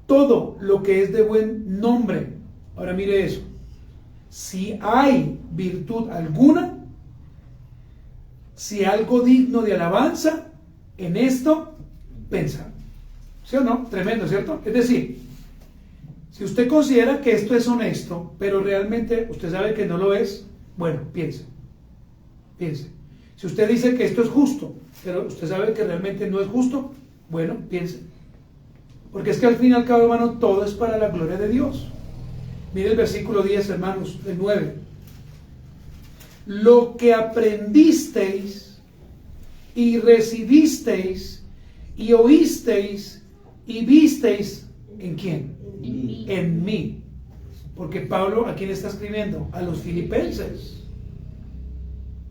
todo lo que es de buen nombre. Ahora mire eso. Si hay virtud alguna, si algo digno de alabanza, en esto pensad. ¿Sí o no? Tremendo, ¿cierto? Es decir, si usted considera que esto es honesto, pero realmente usted sabe que no lo es, bueno, piense. Si usted dice que esto es justo, pero usted sabe que realmente no es justo, bueno, piense. Porque es que al fin y al cabo, hermano, todo es para la gloria de Dios. Mire el versículo 10, hermanos, el 9. Lo que aprendisteis y recibisteis y oísteis y visteis, ¿en quién? En mí. Porque Pablo, ¿a quién está escribiendo? A los filipenses.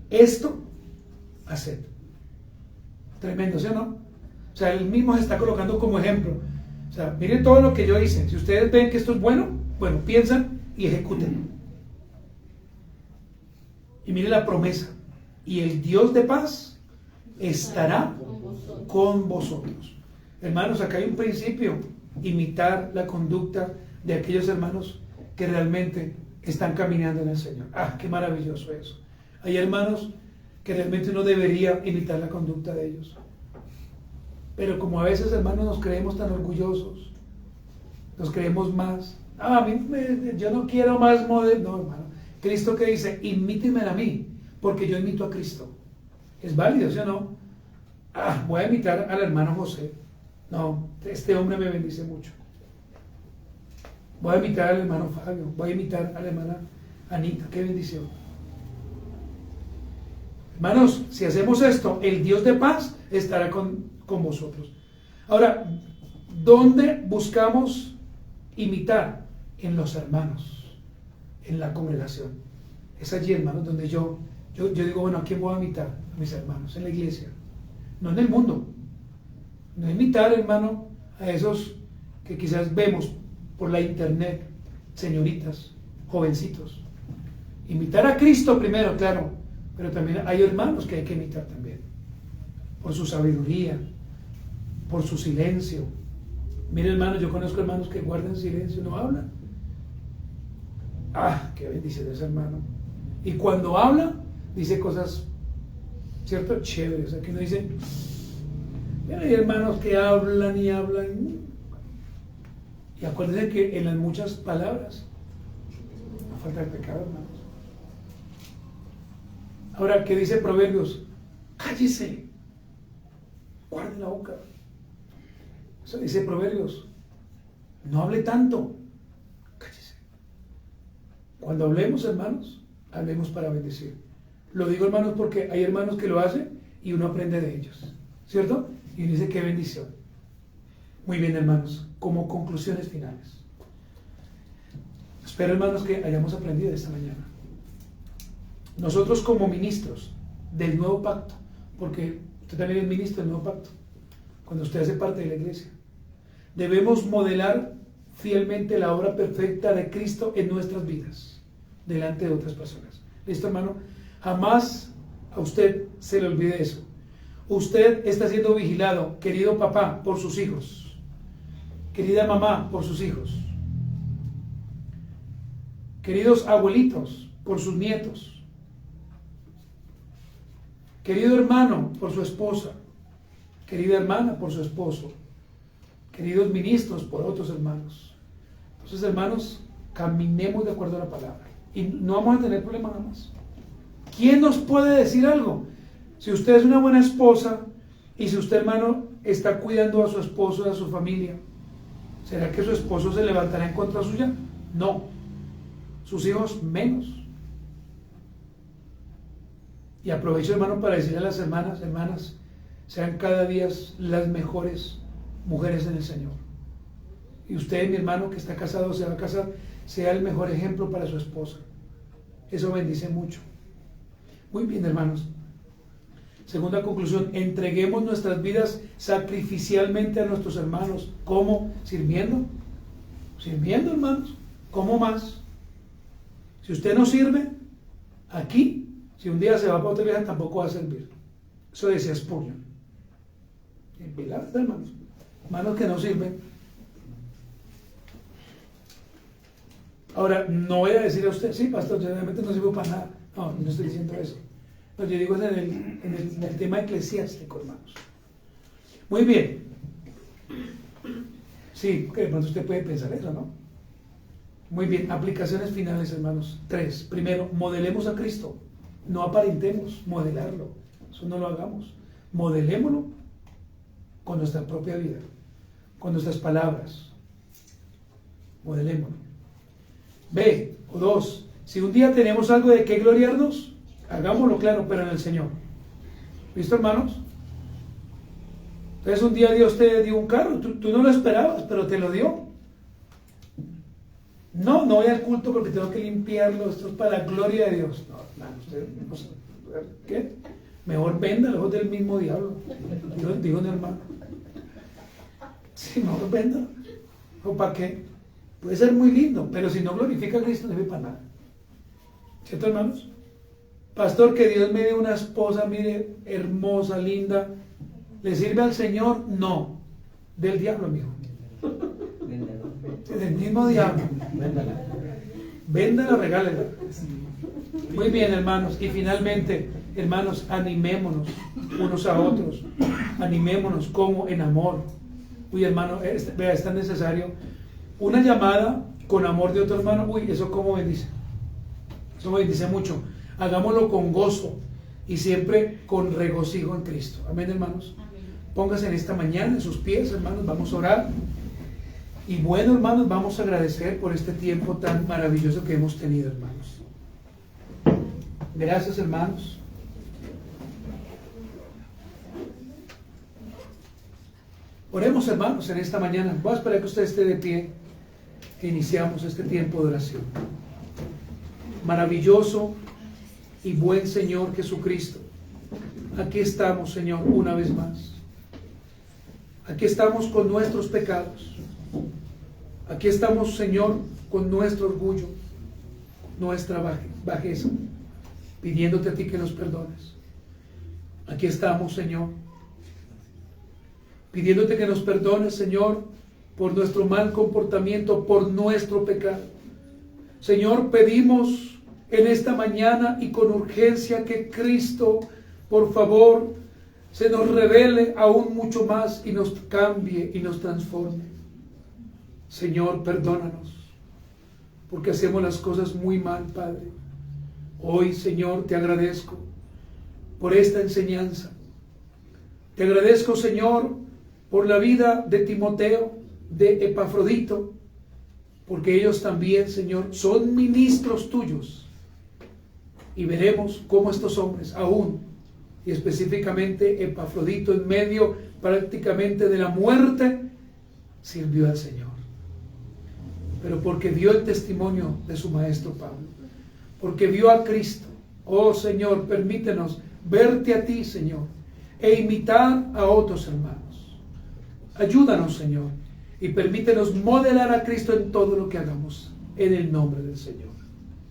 Esto, haced. Tremendo, ¿sí o no? O sea, él mismo se está colocando como ejemplo. O sea, miren todo lo que yo hice. Si ustedes ven que esto es bueno, piensan y ejecuten. Y miren la promesa. Y el Dios de paz estará con vosotros. Hermanos, acá hay un principio. Imitar la conducta de aquellos hermanos que realmente están caminando en el Señor. ¡Ah, qué maravilloso eso! Hay hermanos que realmente uno debería imitar la conducta de ellos. Pero como a veces, hermanos, nos creemos tan orgullosos, nos creemos más. Yo no quiero más modelo. No, hermano. Cristo que dice, imítenme a mí, porque yo imito a Cristo. Es válido, ¿sí o no? Voy a imitar al hermano José. No, este hombre me bendice mucho. Voy a imitar al hermano Fabio, voy a imitar a la hermana Anita. Qué bendición. Hermanos, si hacemos esto, el Dios de paz estará con vosotros. Ahora, ¿dónde buscamos imitar? En los hermanos, en la congregación. Es allí, hermanos, donde yo digo, bueno, ¿a quién voy a imitar? A mis hermanos, en la iglesia. No en el mundo. No imitar, hermano, a esos que quizás vemos por la internet, señoritas, jovencitos. Imitar a Cristo primero, claro, pero también hay hermanos que hay que imitar también. Por su sabiduría, por su silencio, Miren, hermanos, yo conozco hermanos que guardan silencio, no hablan. Ah, qué bendición ese hermano. Y cuando habla, dice cosas, ¿cierto? Chéveres. Aquí no dice, mira, hay hermanos que hablan y hablan. Y acuérdense que en las muchas palabras no falta el pecado, hermanos. Ahora, ¿qué dice Proverbios? Cállese, guarde la boca. Eso dice Proverbios. No hable tanto, cállese. Cuando hablemos, hermanos, hablemos para bendecir. Lo digo, hermanos, porque hay hermanos que lo hacen y uno aprende de ellos, ¿cierto? Y dice, qué bendición. Muy bien, hermanos, como conclusiones finales. Espero, hermanos, que hayamos aprendido esta mañana. Nosotros como ministros del nuevo pacto, porque usted también es ministro del nuevo pacto, cuando usted hace parte de la iglesia, debemos modelar fielmente la obra perfecta de Cristo en nuestras vidas, delante de otras personas. ¿Listo, hermano? Jamás a usted se le olvide eso. Usted está siendo vigilado, querido papá, por sus hijos, querida mamá, por sus hijos, queridos abuelitos, por sus nietos, querido hermano, por su esposa, querida hermana, por su esposo, queridos ministros, por otros hermanos. Entonces, hermanos, caminemos de acuerdo a la palabra y no vamos a tener problema nada más. ¿Quién nos puede decir algo? Si usted es una buena esposa y si usted, hermano, está cuidando a su esposo y a su familia, ¿será que su esposo se levantará en contra suya? No. Sus hijos menos. Y aprovecho, hermano, para decirle a las hermanas, sean cada día las mejores mujeres en el Señor. Y usted, mi hermano, que está casado o se va a casar, sea el mejor ejemplo para su esposa. Eso bendice mucho. Muy bien, hermanos. Segunda conclusión, entreguemos nuestras vidas sacrificialmente a nuestros hermanos. ¿Cómo? Sirviendo. Sirviendo, hermanos. ¿Cómo más? Si usted no sirve, aquí, si un día se va para otra iglesia, tampoco va a servir. Eso decía Spurgeon. En pilar, hermanos. Hermanos que no sirven. Ahora, no voy a decir a usted, sí, pastor, yo realmente no sirvo para nada. No, no estoy diciendo eso. No, yo digo en el tema eclesiástico, hermanos. Muy bien. Sí, porque de pronto usted puede pensar eso, ¿no? Muy bien, aplicaciones finales, hermanos. 3. Primero, modelemos a Cristo. No aparentemos, modelarlo. Eso no lo hagamos. Modelémoslo con nuestra propia vida, con nuestras palabras. Modelémoslo. B. O 2. Si un día tenemos algo de qué gloriarnos, hagámoslo claro, pero en el Señor. ¿Listo, hermanos? Entonces un día Dios te dio un carro, tú no lo esperabas, pero te lo dio. No voy al culto porque tengo que limpiarlo, esto es para la gloria de Dios. No, hermano, usted no sabe. ¿Qué? Mejor venda lejos del mismo diablo, dijo un hermano. Sí, mejor venda. ¿O para qué? Puede ser muy lindo, pero si no glorifica a Cristo no sirve para nada. ¿Cierto, hermanos? Pastor, que Dios me dé una esposa, mire, hermosa, linda. ¿Le sirve al Señor? No. Del diablo, amigo. Del mismo diablo. Véndala, regálela. Muy bien, hermanos. Y finalmente, hermanos, animémonos unos a otros. Animémonos como en amor. Uy, hermano, vea, es tan necesario. Una llamada con amor de otro hermano, uy, eso como bendice. Eso me bendice mucho. Hagámoslo con gozo y siempre con regocijo en Cristo. Amén, hermanos. Póngase en esta mañana en sus pies, hermanos. Vamos a orar. Y bueno, hermanos, vamos a agradecer por este tiempo tan maravilloso que hemos tenido, hermanos. Gracias, hermanos. Oremos, hermanos, en esta mañana. Voy a esperar que usted esté de pie e iniciamos este tiempo de oración. Maravilloso y buen Señor Jesucristo, aquí estamos, Señor, una vez más. Aquí estamos con nuestros pecados. Aquí estamos, Señor, con nuestro orgullo, nuestra bajeza, pidiéndote a ti que nos perdones. Aquí estamos, Señor, pidiéndote que nos perdones, Señor, por nuestro mal comportamiento, por nuestro pecado. Señor, pedimos en esta mañana y con urgencia que Cristo, por favor, se nos revele aún mucho más y nos cambie y nos transforme. Señor, perdónanos, porque hacemos las cosas muy mal, Padre. Hoy, Señor, te agradezco por esta enseñanza. Te agradezco, Señor, por la vida de Timoteo, de Epafrodito, porque ellos también, Señor, son ministros tuyos. Y veremos cómo estos hombres, aún, y específicamente Epafrodito, en medio prácticamente de la muerte, sirvió al Señor. Pero porque dio el testimonio de su maestro Pablo, porque vio a Cristo. Oh Señor, permítenos verte a ti, Señor, e imitar a otros hermanos. Ayúdanos, Señor, y permítenos modelar a Cristo en todo lo que hagamos, en el nombre del Señor.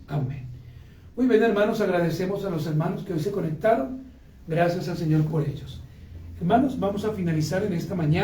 Amén. Muy bien, hermanos, agradecemos a los hermanos que hoy se conectaron. Gracias al Señor por ellos. Hermanos, vamos a finalizar en esta mañana.